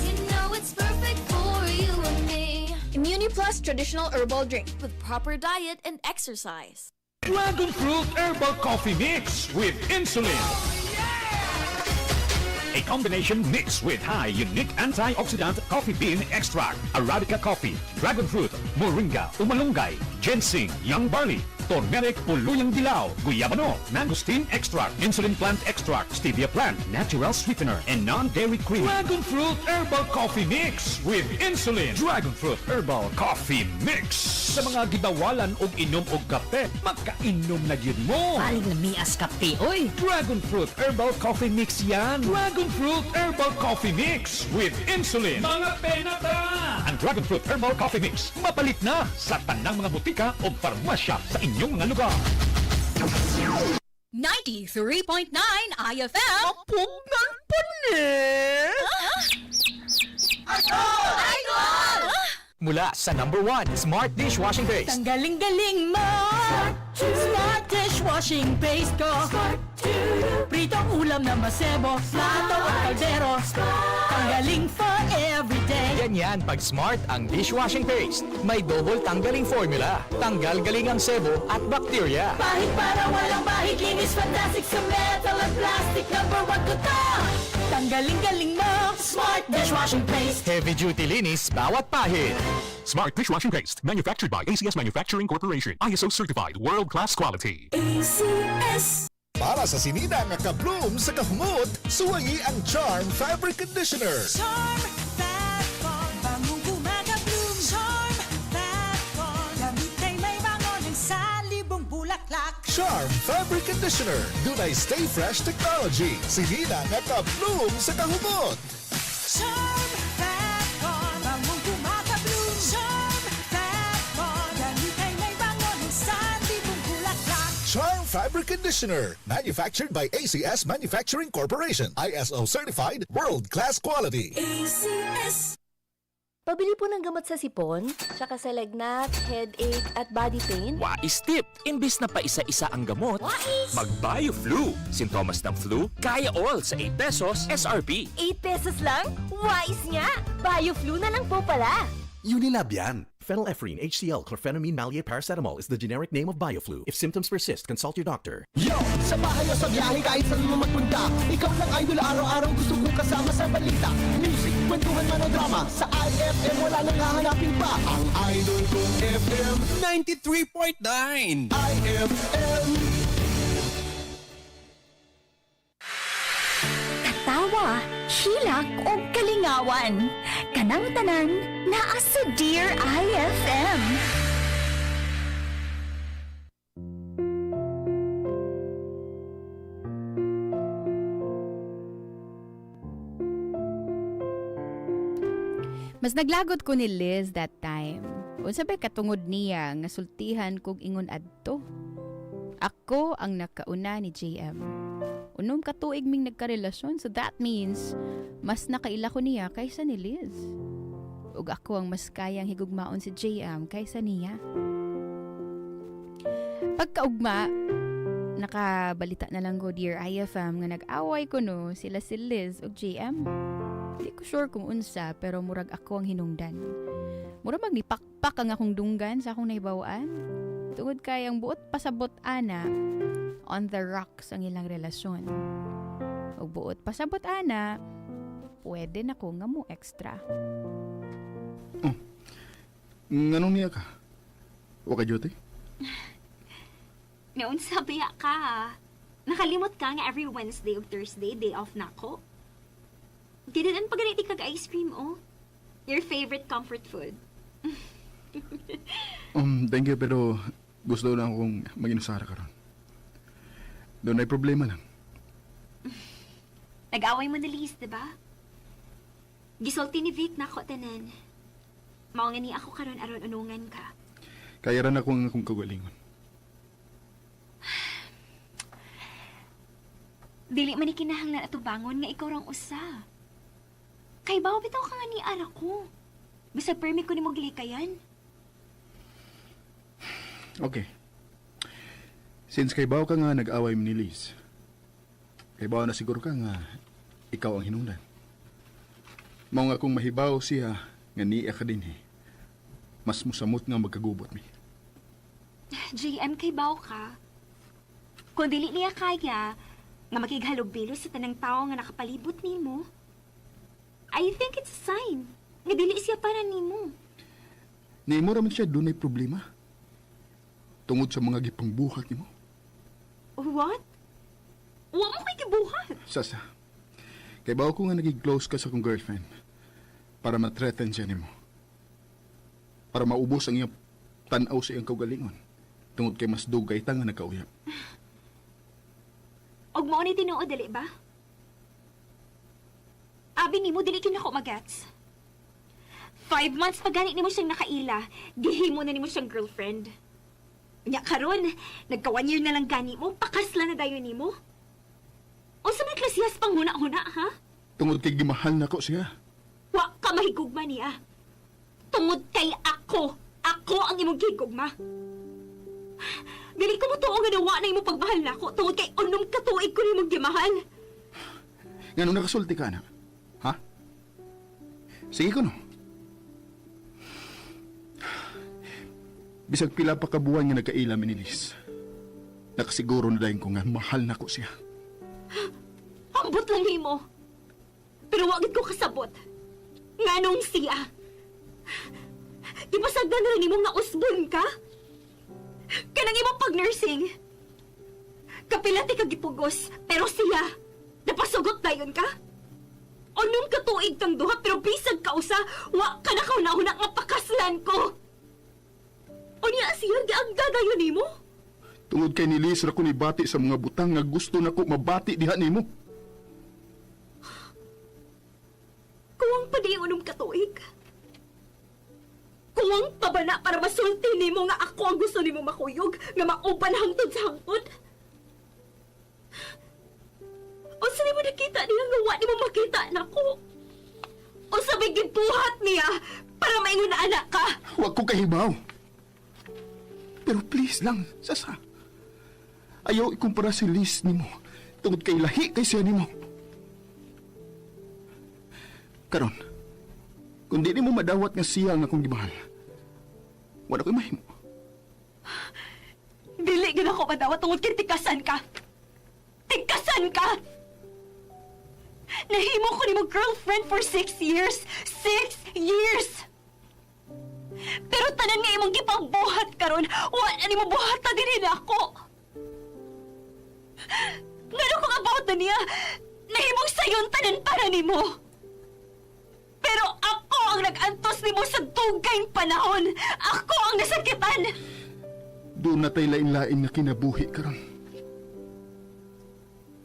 you know it's perfect for you and me. ImmuniPlus traditional herbal drink With proper diet and exercise. Dragon Fruit Herbal Coffee Mix with insulin. A combination mix with high unique antioxidant coffee bean extract, Arabica coffee, dragon fruit, moringa, umalunggay, ginseng, young barley, turmeric, puluyang dilaw, guyabano, mangosteen extract, insulin plant extract, stevia plant, natural sweetener, and non-dairy cream. Dragon Fruit Herbal Coffee Mix with insulin. Dragon Fruit Herbal Coffee Mix. Sa mga gidawalan og inom og kape, magkainom na gyud mo. Paling na mias kape, oy. Dragon Fruit Herbal Coffee Mix yan. Dragon Fruit Herbal Coffee Mix with insulin. Mga penata! Ang Dragon Fruit Herbal Coffee Mix, mapalit na sa tanang mga butika o parmasya sa inyong mga lugar. 93.9 IFM. Mapugnan pa ni! Idol! Mula sa #1 Smart Dishwashing Base. Tanggaling-galing mo! Smart dishwashing base ko. Pritong ulam na masebo, plato at kaldero, tanggaling for everyday. Ganyan pag Smart ang dishwashing paste. May double tanggaling formula. Tanggal galing ang sebo at bakterya. Bahid para walang bahid, linis fantastic sa metal at plastic, number 1 ko to. Tanggaling-galing mo, Smart Dishwashing Paste. Heavy duty linis bawat pahid. Smart dishwashing paste, manufactured by ACS Manufacturing Corporation. ISO certified, world-class quality. ACS. Para sa sinina nga ka-bloom sa kahumot, suwayi ang Charm Fabric Conditioner. Charm Fat Bond, bangong gumagabloom. Charm Fat Bond, gamit ay may bangon ng salibong bulaklak. Charm Fabric Conditioner. Dunay Stay Fresh Technology. Sinina nga ka-bloom sa kahumot. Charm Fat Bond, bangong gumagabloom. Charm Fat Bond, gamit ay may bangon ng salibong bulaklak. Charm Fabric Conditioner. Manufactured by ACS Manufacturing Corporation. ISO certified, world-class quality. ACS. Pabili po ng gamot sa sipon, tsaka sa lagnat, headache, at body pain. Wais tip! Imbis na paisa-isa ang gamot, mag-BioFlu. Sintomas ng flu, kaya all sa 8 pesos SRP. 8 pesos lang? Wais nga! BioFlu na lang po pala! Unilab yan. Phenylephrine, HCl, chlorphenamine, Maleate, paracetamol is the generic name of BioFlu. If symptoms persist, consult your doctor. Yo! Sa bahay o sa biyahe kahit saan mo magpunta, ikaw lang idol, araw-araw gusto kong kasama sa balita. Music, kwentuhan man o drama, sa IFM wala nang hahanapin pa. Ang idol kong FM 93.9 IFM. Tawa, hilak o kalingawan. Kanang tanan, naa sa Dear IFM. Mas naglagot ko ni Liz that time. Unsa bay katungod niya nga sultihan kog ingon adto. Ako ang nakauna ni JM. Unom ka tuig ming nagkarelasyon, so that means mas nakaila ko niya kaysa ni Liz. Ug ako ang mas kayang higugmaon si JM kaysa niya. Pagkaugma, nakabalita na lang ko Dear IFM nga nag-away ko no sila si Liz ug JM. Di ko sure kung unsa pero murag ako ang hinungdan. Murag magnipakpak ang akong dunggan sa akong naibawaan. Tungod kayang buot pasabot ana on the rocks ang ilang relasyon. Ug buot pasabot ana, pwede na ko nga mo extra. Nganong niya ka? Waka jote? Noon sabiya ka. Nakalimot ka nga every Wednesday ug Thursday, day off na ko. Didn't paganiti kag ice cream, oh. Your favorite comfort food. Thank you, pero gusto lang akong mag-inusara ka ron. Doon ay problema lang. Nag-away mo na Liz, diba? Gisulti ni Vic na ako tanan. Mao nga ni ako karon aron unungan ka. Kaya ran akong kagalingon. Dili man ni kinahanglan ato bangon nga ikaw rang usa. Kay bawo bitaw ka nga ni ara ko. Bisag permi ko nimo gilikayan. Okay. Since kay bawo ka nga nag-away mo ni Liz, kay bawo na siguro ka nga ikaw ang hinungdan. Mao nga kung mahibaw siya nga niya ka din mas musamot nga magkagubot mi. JM, kay bawo ka. Kung dili niya kaya nga makighalog-bilo sa tanang tao nga nakapalibot nimo, I think it's a sign nga dili siya para nimo. Nimo raman siya dunay problema. Tungod sa mga gipangbuhat nimo. What? Wa mo kay gibuhat. Sasa, kay bawo ko nga naging close ka sa kong girlfriend para ma-threaten siya nimo. Para maubos ang iyang tanaw sa iyang kaugalingon. Tungod kay mas dugay ta nga nagkauyap. Og mo ni tinuod dali ba? Abi nimo dili kin ako magats. 5 months pa gani nimo siyang nakaila, gihimo na nimo siyang girlfriend. Nya karon, nagka 1 year na lang gani mo, pakasla na dayon nimo. O sa may klasiyas pang huna-huna, ha? Tungod kay gimahal na ko siya. Wa ka mahigugma niya. Tungod kay ako ang imong gigugma. Dili ko mo tuong nga nawa na imong pagmahal nako tungod kay unom ka tuig ko nimong gimahal. Nga nung nakasulti ka na, ha? Sige ko no. Bisag pila pa kabuhan nga nagkaila ni Liz. Nakasiguro na dahil ko nga mahal na ko siya. Ambot lang nimo. Pero wagit ko kasabot. Nganong siya? Di ba sagdan na nimo nga usbon ka? Kanang imong pag-nursing. Kapilati ka gipugos, pero siya, napasugot dayon ka? Unom ka tuig kang duha, pero bisag ka usa, wa ka na kauna-una nga pakaslan ko. Unya siya, giagda dayon nimo? Tungod kay ni Liz ra ko nibati sa mga butang nga gusto na ko mabati diha nimo. Kuwang pa di unom ka tuig. Kuwang pa ba na para masulti nimo nga ako ang gusto nimo makuyog, nga mauban hangtod sa hangtod? O sa nimo nakita niya nga wa nimo makita nako? O sabi gibuhat niya para maingon na anak ka? Huwag ko kahibaw. Pero please lang, Sasa. Ayaw ikumpara si Liz nimo tungod kay lahi kay siya nimo. Karon, kung di mo madawat nga siya nga akong gimahal, wala ko'y mahimo. Dili gina ko madawat tungod kay tikasan ka. Tikasan ka! Nahimo ko nimo girlfriend for 6 years. 6 years! Pero tanan nga imong gipangbuhat karon, wa na nimo buhata dinhi nako. Ngano kung about na niya, nahimong sayon tanan para nimo. Pero ako ang nag-antos nimo sa dugayng panahon. Ako ang nasakitan. Doon na tayo lain-lain na kinabuhi karon.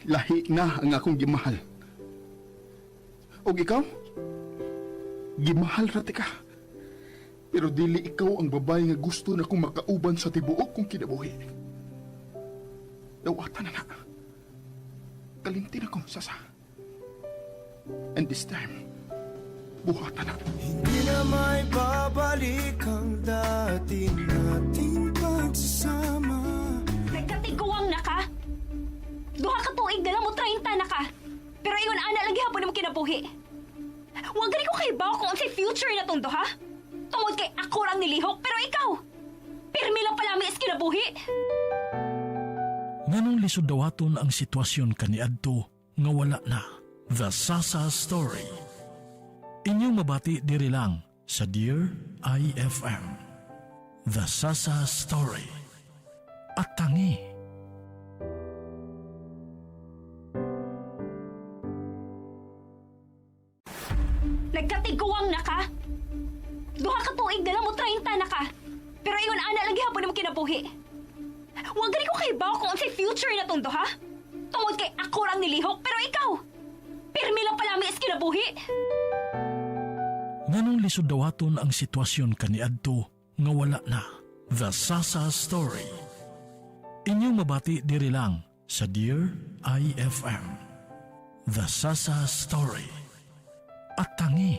Lahi na ang akong gimahal. Og ikaw? Gimahal rati ka. Pero dili ikaw ang babae nga gusto na kong makauban sa tibuok kong kinabuhi. Nawata na na. Kalimti na kong Sasa. And this time, buhata na. Hindi na may babalik ang dati nating pagsasama. Nagkatiguang na ka? Duha ka tuig na lang mo 30 na ka. Pero ingon ana lagi hapon mo kinabuhi. Huwag gani ko kay bawa kung ang say future na tong duha. Tungod kay ako lang nilihok, pero ikaw, pirmi lang palami is kinabuhi. Nganong lisod dawaton ang sitwasyon kaniadto nga wala na. The Sasa Story. Inyong mabati diri lang sa Dear IFM. The Sasa Story. At tangi. Nagkatiguang na ka? Duha ka tuig na lang mo 30 na ka. Pero ingon ana lagi hapon mo kinabuhi. Huwag gani ko kay bawa kung ang say future na tong duha. Tungod kay ako lang nilihok, pero ikaw, pirmi lang palami is kinabuhi. Nganong lisod dawaton ang sitwasyon kaniadto nga wala na. The Sasa Story. Inyong mabati diri lang sa Dear IFM. The Sasa Story. At tangi.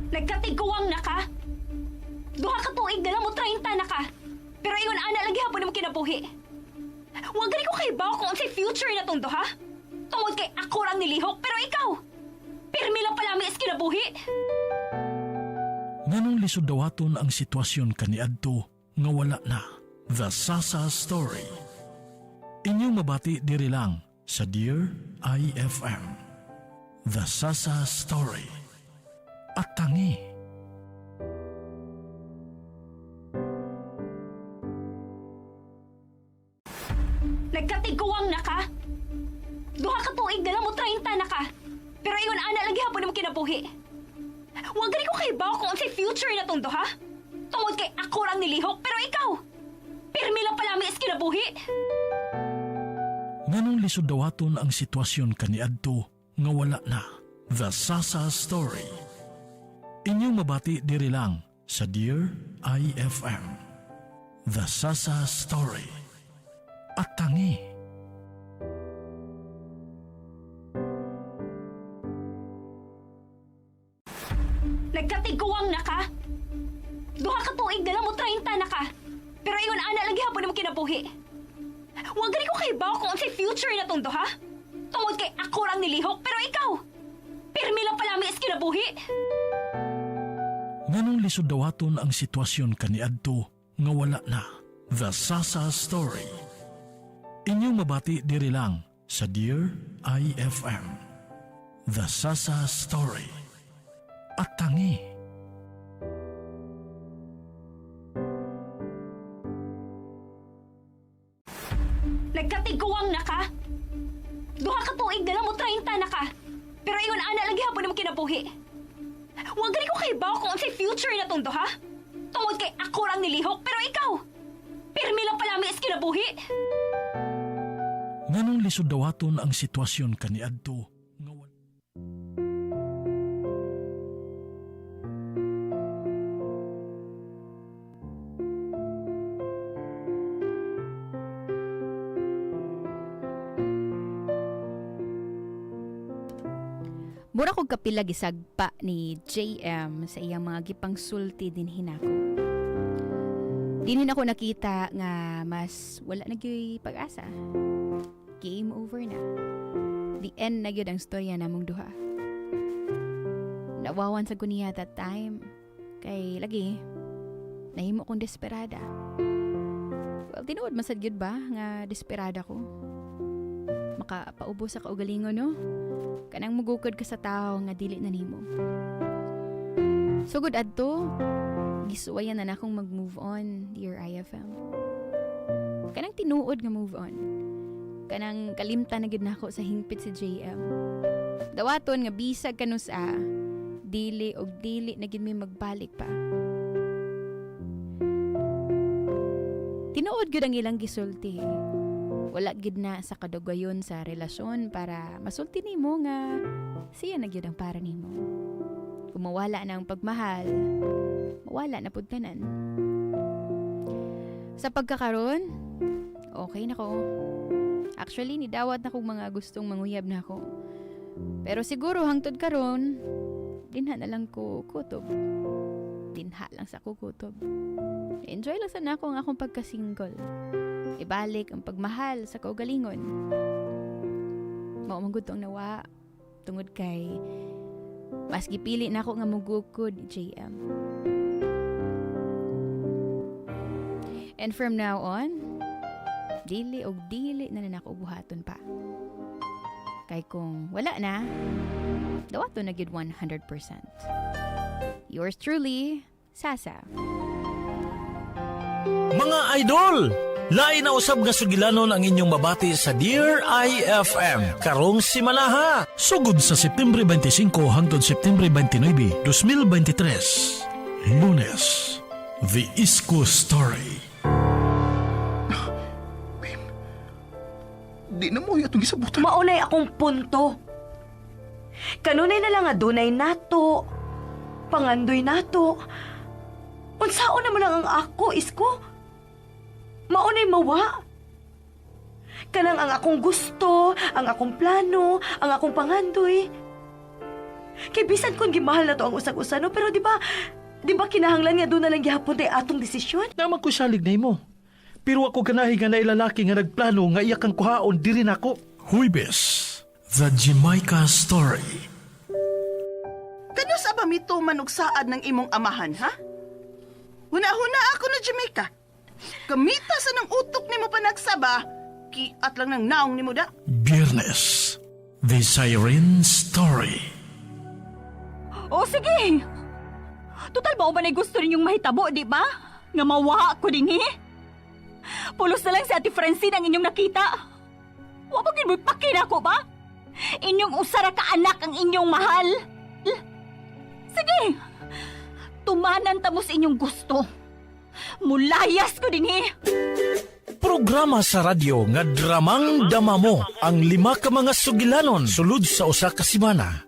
Nagkatiguang na ka? Duha ka tuig na lang mo 30 na ka. Pero ingon ana lagi hapon mo kinabuhi. Huwag gani ko kay bawa kung ang say future na tong duha. Tungod kay ako lang nilihok, pero ikaw, pirmi lang palami is kinabuhi. Nganong lisod dawaton ang sitwasyon kaniadto nga wala na. The Sasa Story. Inyong mabati diri lang sa Dear IFM. The Sasa Story. At tangi. Nagkatiguang na ka? Duha ka tuig na lang mo 30 na ka. Pero ingon ana lagi hapon mo kinabuhi. Huwag gani ko kay bawa kung ang say future na tong duha. Tungod kay ako lang nilihok, pero ikaw, pirmi lang palami is kinabuhi. Nganong lisod dawaton ang sitwasyon kaniadto nga wala na. The Sasa Story. Inyong mabati diri lang sa Dear IFM. The Sasa Story. At tangi. Nagkatiguang na ka. Duha ka tuig na lang mo 30 na ka. Pero ingon ana lagi hapon mo kinabuhi. Wa gani ko kay bawo kung unsay future na tong duha. Tungod kay ako lang nilihok pero ikaw. Pirmi lang pala mi is kinabuhi. Nganong lisod dawaton ang sitwasyon kaniadto nga wala na. The Sasa Story. Inyong mabati diri lang sa Dear IFM. The Sasa Story. At tangi. Nagkatiguang na ka. Duha ka tuig na lang mo 30 na ka. Pero ingon ana lagi hapon mo kinabuhi. Wa gani ko kay bawo kung unsay future na tong duha. Tungod kay ako lang nilihok pero ikaw. Pirmi lang pala mi is kinabuhi. Nganong lisod dawaton ang sitwasyon kaniadto nga wala. Mura kog kapila gisagpa ni JM sa iyang mga gipangsulti din hinako. Dinin ako nakita nga mas wala na gyud pag-asa. Game over na. The end na gyud ang storya namong duha. Nawawan sa guniya that time. Kay lagi nahimo kong desperada. Well, tinuod masad gyud ba nga desperada ko. Makapaubos sa kaugalingon no. Kanang mugukod ka sa tao nga dili na nimo. Sugod adto, gisuwayan na akong mag-move on, Dear IFM. Kanang tinuod nga move on. Kanang kalimtan na gid nako sa hingpit si JM. Dawaton nga bisag kanu sa dili og dili na gid mi magbalik pa. Tinuod gyud ang ilang gisulti. Wala gid na sa kadugayon sa relasyon para masulti nimo nga siya na gyud ang para nimo. Kung mawala na ang pagmahal, mawala na pud tanan. Sa pagkakaron, okay na ko. Actually, nidawat na kong mga gustong manguyab na ako. Pero siguro hangtod karon, dinha na lang ko kutob. Dinha lang sa kukutob. Enjoy lang sana ako ang akong pagka-single. Ibalik ang pagmahal sa kaugalingon. Mao man gud tong nawa tungod kay mas gipili na ako nga mugukod ni JM. And from now on, dili og dili na nako buhaton pa. Kay kung wala na, dawaton na gid 100%. Yours truly, Sasa. Mga idol! Lain na usab nga sugilanon ang inyong mabati sa Dear IFM karong simanaha. Sugod sa September 25 hangtod September 29, 2023. Lunes, The Isko Story. Di na mo itong gisabutan. Maunay akong punto. Kanunay na lang nga dunay nato. Pangandoy nato. Unsaon naman lang ang ako, Isko? Maunay mawa. Kanang ang akong gusto, ang akong plano, ang akong pangandoy. Kay bisan kon gimahal na to ang usag-usano, pero di ba kinahanglan nga doon na lang gihapon tayo atong desisyon? Naman ko salig na mo. Pero ako ganahi nga na ilalaki nga nagplano nga iyak ang kuhaon diri nako. Huibes, The Jamaica Story. Kano sa ba mito manugsaad ng imong amahan, ha? Huna-huna ako na Jamaica. Kamita sa ng utok ni mo pa nagsaba, kiat lang ng naong ni mo da. Biyernes, The Siren Story. O sige! Total ba o ba na gusto ninyong mahitabo, di ba? Nga mawa ko din Pulos na lang si Ate Francine ang inyong nakita. Wa ba gin mo pakin ako ba? Inyong usara ka anak ang inyong mahal. Sige! Tumanan tamo sa inyong gusto. Mulayas ko din Programa sa radyo nga dramang dama mo ang 5 ka mga sugilanon sulod sa usa ka semana.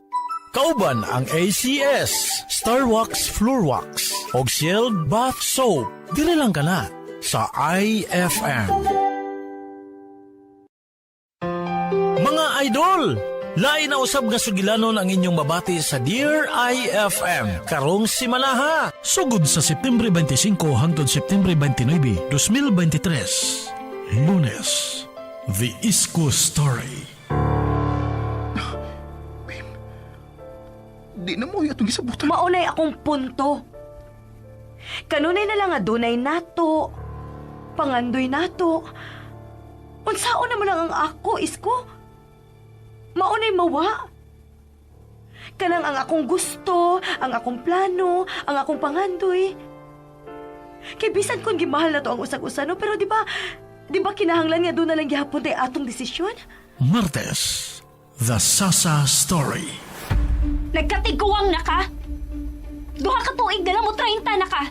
Kauban ang ACS, Starwax Floor Wax, og Shield Bath Soap. Dili lang ka na sa IFM. Mga idol, Lain na usab nga sugilanon ang inyong mabati sa Dear IFM karong simanaha. Sugod sa September 25 hangtod September 29, 2023. Lunes, The East Coast Story. Di na mo itong gisabutan. Maunay akong punto. Kanunay na lang adunay nato. Pangandoy nato. Unsaon na mo lang ang ako, isko? Maunay mawa. Kanang ang akong gusto, ang akong plano, ang akong pangandoy. Kay bisan kon gimahal na to ang usag-usano, pero di ba kinahanglan nga doon na lang gihapon tayo atong desisyon? Martes, The Sasa Story. Nagkatiguang na ka? Duha ka tuig na lang mo 30 na ka.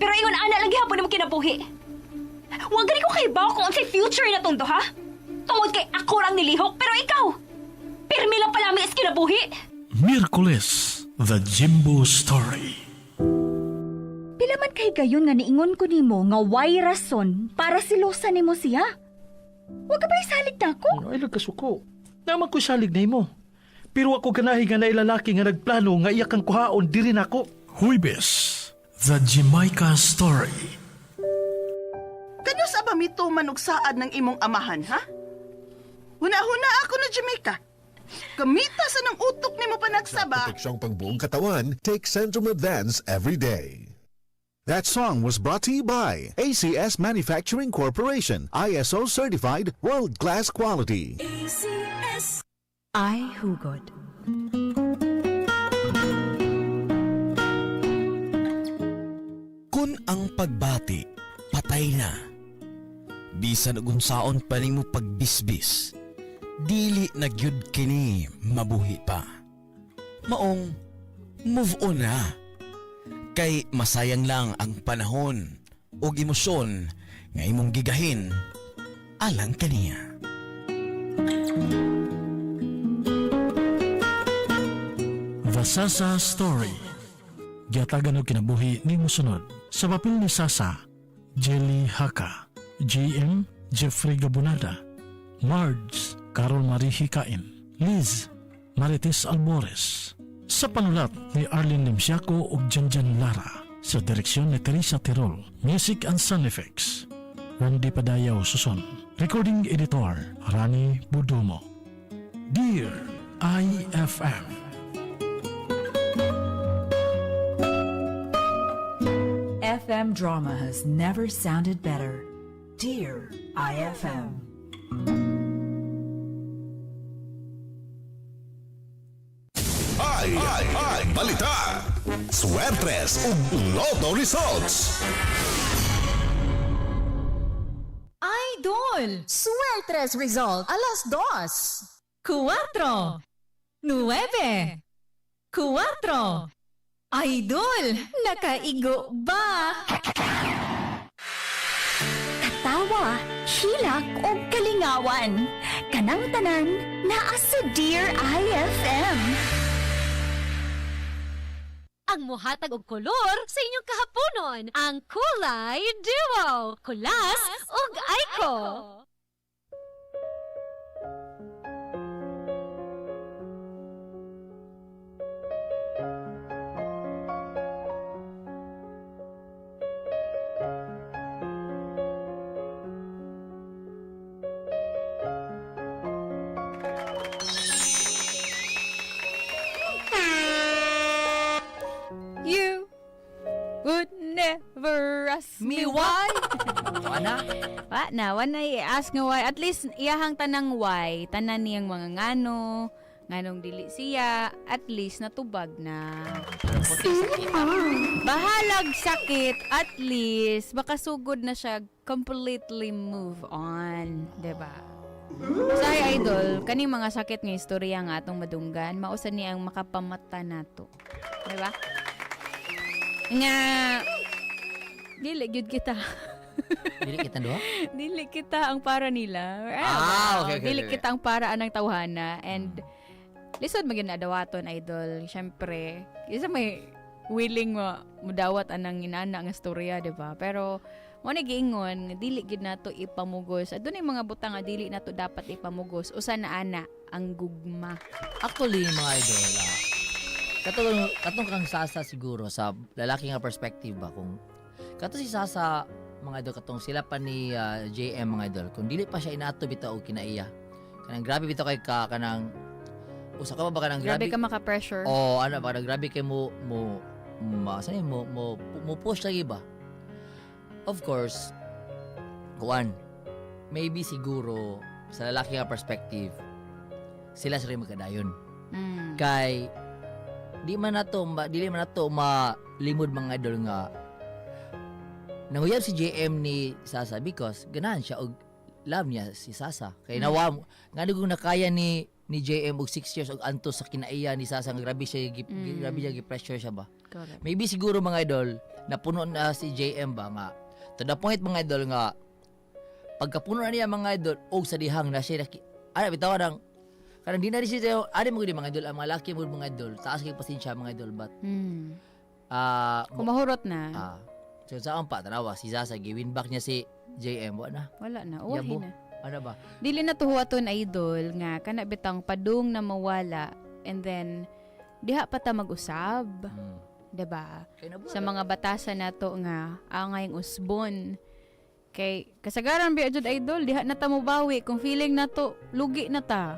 Pero ingon ana lang gihapon mo kinabuhi. Wa gani ko kay bawo kung unsay future na tong duha. Tungod kay ako lang nilihok, pero ikaw, pirmi lang pala mi is kinabuhi. Miyerkules, The Jimbo Story. Pila man kay gayon nga niingon ko nimo nga way rason para silosa nimo siya. Wa ka ba isalig na ako? Ay, nagkasuko. Naman ko salig na mo. Pero ako ganahi nga na ilalaki nga nagplano nga iyak ang kuhaon diri nako. Huibes, The Jamaica Story. Kano sa bamito manugsaad ng imong amahan, ha? Huna-huna ako na Jamaica. Kamita sa ng utok ni mo pa nagsaba. Proteksyong pangbuong katawan, take Centrum Advance every day. That song was brought to you by ACS Manufacturing Corporation, ISO certified, world-class quality. ACS. I Hugod. Kun ang pagbati, patay na. Bisan ug unsaon pa nimo pagbisbis, dili na gyud kini mabuhi pa. Maong move on na. Kay masayang lang ang panahon ug emosyon nga imong gigahin alang kaniya. The Sasa Story. Giatagan og kinabuhi ni musunod sa papel ni Sasa, Jelly Haka, GM Jeffrey Gabonada, Marge Carol Marie Hikain, Liz Marites Albores. Sa panulat ni Arlene Limsiaco ug Janjan Lara, sa direksyon ni Teresa Tirol, Music and Sound Effects, Randy Padayaw Suson, Recording Editor Rani Budumo. Dear IFM. FM drama has never sounded better. Dear IFM. Ay, balita! Swertres ug Lotto Results! Idol! Suertres result, alas 2. 4. 9. 4. Idol! Nakaigo ba? Katawa, hilak o kalingawan. Kanang tanan, naa sa Dear IFM. Ang muhatag og kolor sa inyong kahaponon, ang Kulay Duo, Kulas ug Aiko. You would never ask me why. Wana na i-ask nga why. At least iyahang tanang why, tanan niyang mga nganong dili siya, at least natubag na. Bahalag sakit, at least baka sugod na siya completely move on, 'di ba? Say idol, kaning mga sakit nga istorya nga atong madunggan, mausa niyang makapamata nato. 'Di ba? Nga dili gyud kita. Dili kita do? Dili kita ang para nila. Okay. Dili kita ang para anang tawhana, and lisod magyud na dawaton idol. Syempre, isa may willing mudawat anang inana nga storya, di ba? Pero mo ni giingon, dili gyud nato ipamugos. Adunay mga butang nga dili nato dapat ipamugos. Usa na ana ang gugma. Actually, mga idol, katong kang Sasa siguro sa lalaki nga perspective ba kung kato si Sasa mga idol katong sila pa ni JM mga idol kung dili pa siya inato bitaw og kinaiya kanang grabe bitaw kay ka kanang usa ka ba kanang Grabe ka maka-pressure. o ano ba kanang grabe kay mo push lagi ba of course kuan maybe siguro sa lalaki nga perspective sila rin magkadayon kay dili man nato malimod mga idol nga nanguyab si JM ni Sasa because ganahan siya og love niya si Sasa kay nawa nga kung nakaya ni JM og 6 years og antos sa kinaiya ni Sasa nga grabe siya gi-pressure siya ba. Correct. Maybe siguro mga idol napuno na si JM ba nga to the point mga idol nga pagkapuno na niya mga idol og sa dihang na siya bitaw kanang di na rin siya mo gid mga idol ang mga laki mo mga idol taas kay pasensya mga idol but kung mahurot na so saan pa tanawa si Sasa giwin back niya si JM wala na uwahin na ano ba dili na tuhuaton idol nga kana bitang padung na mawala and then diha pa ta mag-usab diba sa mga batasan nato nga angay usbon kay kasagaran bi adjud idol diha na ta mobawi kung feeling nato lugi na ta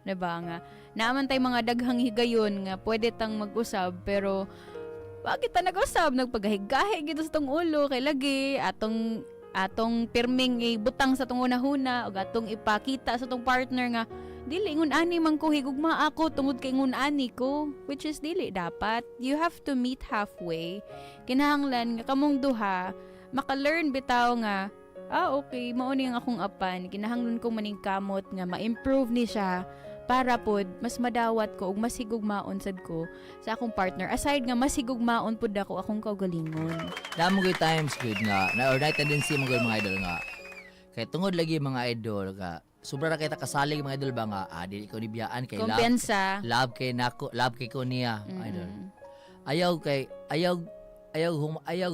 diba nga naaman tay mga daghang higayon nga pwede tang mag-usab pero bakit ta nag-usab nagpagahigahi gito sa tong ulo kay lagi atong pirming ibutang sa tong una-huna ug atong ipakita sa tong partner nga dili ingon ani man ko higugma ako tungod kay ingon ani ko which is dili dapat you have to meet halfway kinahanglan nga kamong duha maka-learn bitaw nga okay mao ni ang akong apan kinahanglan kong maningkamot nga ma-improve ni siya para pod mas madawat ko ug mas higugmaon sad ko sa akong partner aside nga mas higugmaon pod ako akong kaugalingon. Damo gyud times good nga na or tendency mo gyud mga idol nga kay tungod lagi mga idol ka sobra ra kay ta kasalig mga idol ba nga dili ko nibiyaan kay kumpiyansa. love kay ko niya idol. Ayaw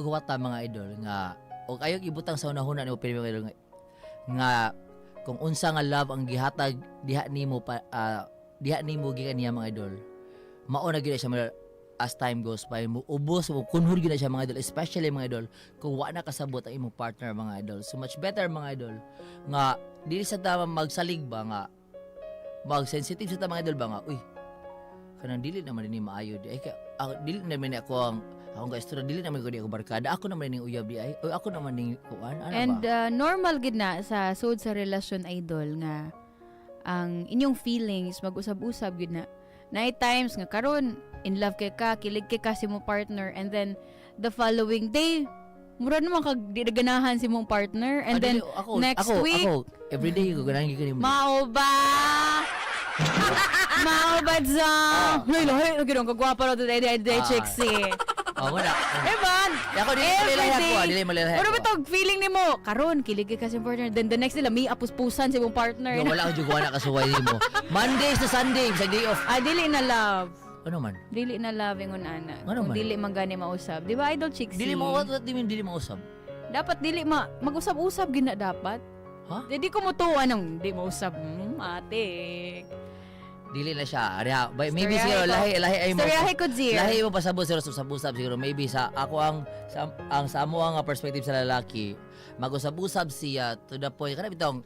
huwata mga idol nga og ayaw ibutang sa unahuna ni opinion mga idol nga kung unsa nga love ang gihatag diha nimo gikan niya mga idol mao na gyud siya as time goes by mo ubos mo kunhod gyud siya mga idol especially mga idol kung wa na kasabot ang imong partner mga idol so much better mga idol nga dili sa tama magsalig ba nga mag sensitive sa mga idol ba nga uy kanang dili naman ni maayo di ay dili naman ako ang akong gaistura dili naman ko di ako barkada ako naman ning uyab di ay ako naman ning kuan ano and ba normal gid na sa sud sa relasyon idol nga ang inyong feelings mag-usab-usab gid na night times nga karon in love kay ka kilig kay ka si mo partner and then the following day mura naman kag di ganahan si mong partner and then next week ako everyday ko ganahan gyud mao ba mao ba za lahi gidong kagwapa ra today chicks wala. Evan! Ako dili malalahat ko. Pero bitog feeling nimo karon kilig ka sa partner then the next nila may apus-pusan sa imong partner. Wala ko jud na kasuway nimo. Mondays to Sunday sa day off. Dili na love. Ano man? Dili na love ingon ana. Ano man? Dili man gani mausab. Di ba idol chicks? Dili mo dili mausab. Dapat dili mag-usab-usab gina dapat. Ha? Di ko mo tuwa nang di mausab. Ate. Dili na siya. Maybe siguro lahi ay mo. Storyahe ko zero. Lahi mo pasabot siguro usab-usab siguro maybe sa ako ang sa amo ang perspective sa lalaki mag-usab-usab siya to the point kana bitong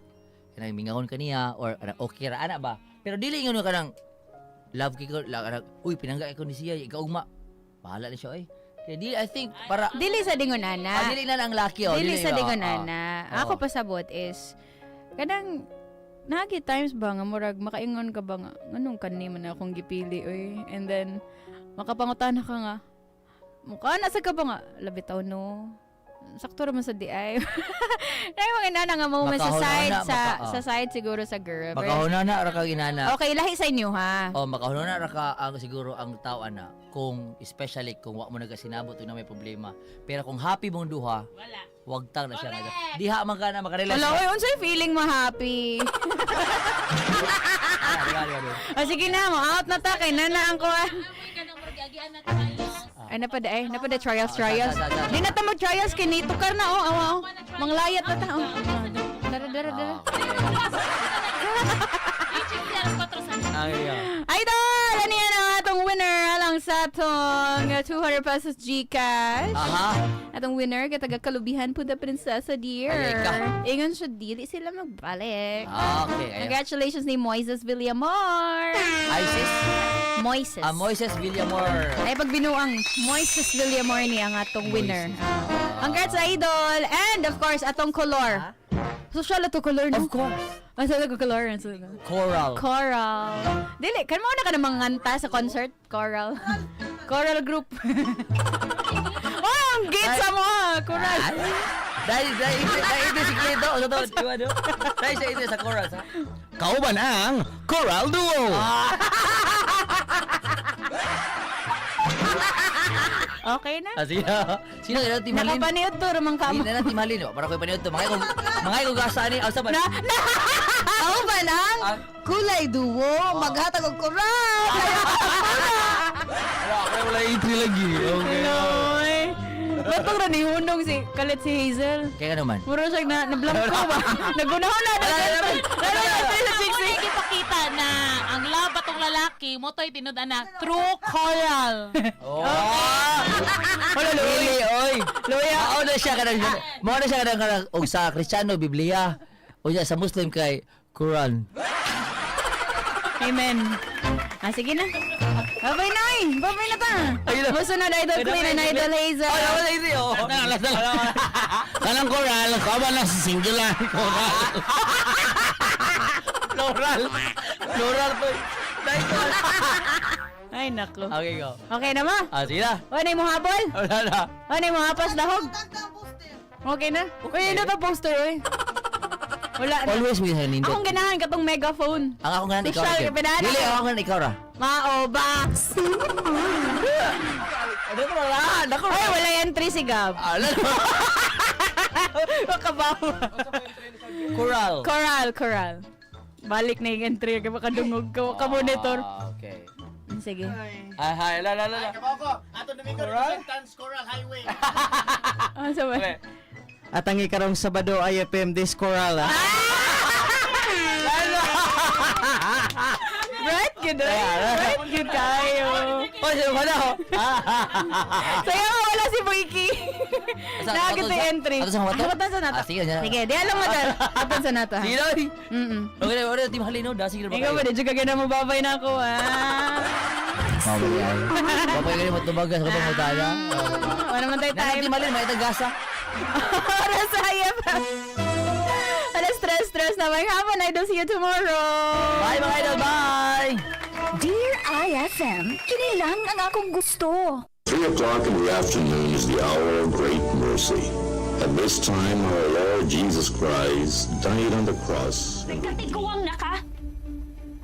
kanang mingahon kaniya or okay ra ana ba. Pero dili ingon ka nang love ko uy pinangga ko ni siya ikaugma. Bahala na siya oy. Kaya dili I think para dili sa dingon ana. Dili na ang laki Dili sa dingon ana. Ako pasabot is kanang nagi times ba nga murag makaingon ka ba nga nganong kani man akong gipili oy and then makapangutana ka nga mukha na sa ka ba nga labi taw no sakto ra man sa di ay mga inana nga moment sa side siguro sa girl makahunana ra ka inana okay lahi sa inyo ha makahunana ra ka ang siguro ang tao ana kung especially kung wa mo nagasinabot na may problema pero kung happy mong duha wala wag tang na siya nga diha man ka na makarelasyon wala oy unsay feeling mo happy sige na mo out na ta kay nana ang kuha ay napada trials di na ta mag trials kini tukar na manglayat na ta dara Idol! Ano yan ang atong winner alang sa atong 200 pesos Gcash? Aha. Atong winner kataga kalubihan po da prinsesa dear. Alika. Ingon siya dili sila magbalik. Okay, ayan. Congratulations ni Moises Villamor. Isis? Moises. Moises Villamor. Ay pag binuang Moises Villamor ni ang atong winner. Congrats Idol! And of course atong color. Social to color no? Of course. Ang sa color. Coral. Coral. Dili, kan mo na ka namang nganta sa concert? Coral. Coral group. Oh, ang gate sa mo Coral. Dahil ito si Kledo. Dahil siya ito sa Coral. Kauban ang Coral Duo. Okay na. Sige. Sino kaya timalin? Nakapaniod to ramang kamo. Hindi na timalin. Para ko paniod to. Mga gasa ni. Asa ba? Ako ba nang kulay duo, maghatag og Coral. Wala entry lagi. Loy. Batong ra ni hunong si kalit si Hazel. Kaya naman. Muro siya na blanco ba? Nagunahon na. Ipakita na ang love atong lalaki mo to'y tinud na true coral. Wala Loy. Oy. Loy, mao na siya kanang og sa Kristiyano Biblia. O sa Muslim kay Quran. Amen. Sige na. Babay na Babay na ta. Musunod Idol Queen and Idol Hazel. Wala easy oh. Kanang Coral, kauban lang sa singular. Plural to. Ay nako. Okay go. Okay na ma? Sige na. Wala mo habol? Wala na. Wala mo hapas dahog? Okay na? Uy, ano to poster oy? Wala na. Always with her nindot. Akong ganahan katong megaphone. Ang ako nga ikaw. Social, pinana. Dili ako nga ikaw ra. Mao ba? Ano ko wala? Nako. Ay, wala entry si Gab. Ala. Makabawa. Coral. Balik na yung entry kaya makadungog ka monitor. Okay. Sige. Ay, la. Ato na Coral Highway. Ano sabi? At ang ikarong Sabado IFM this Coral. Right, good kayo. Oh, sino ba na? Sa'yo nga wala si Boyki. Nakagit yung entry. Ato sa wato? Ato sa nato. Sige, di alam mo dyan. Ato sa nato. Sige na. Okay, team halinaw. Sige na ba ikaw ba, di ka gana mababay na ako, Mamaya. Papay ka rin matubagas. Kapag mo tayo. Ano naman tayo time? Team halin, may itagasa. Oras sa IFM. Alas stress na. May hapon. Idol, see you tomorrow. Bye, mga idol. Bye. Dear IFM, kinilang ang akong gusto. 3 o'clock in the afternoon is the hour of great mercy. At this time, our Lord Jesus Christ died on the cross. Nagkatiguang na ka?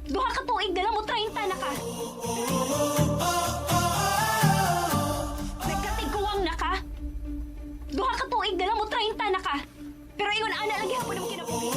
Duha ka tuig, dala mo 30 na ka. Nagkatiguang na ka? Duha ka tuig, dala mo 30 na ka. Pero ingon ana lagi hapon ang kinabuhi.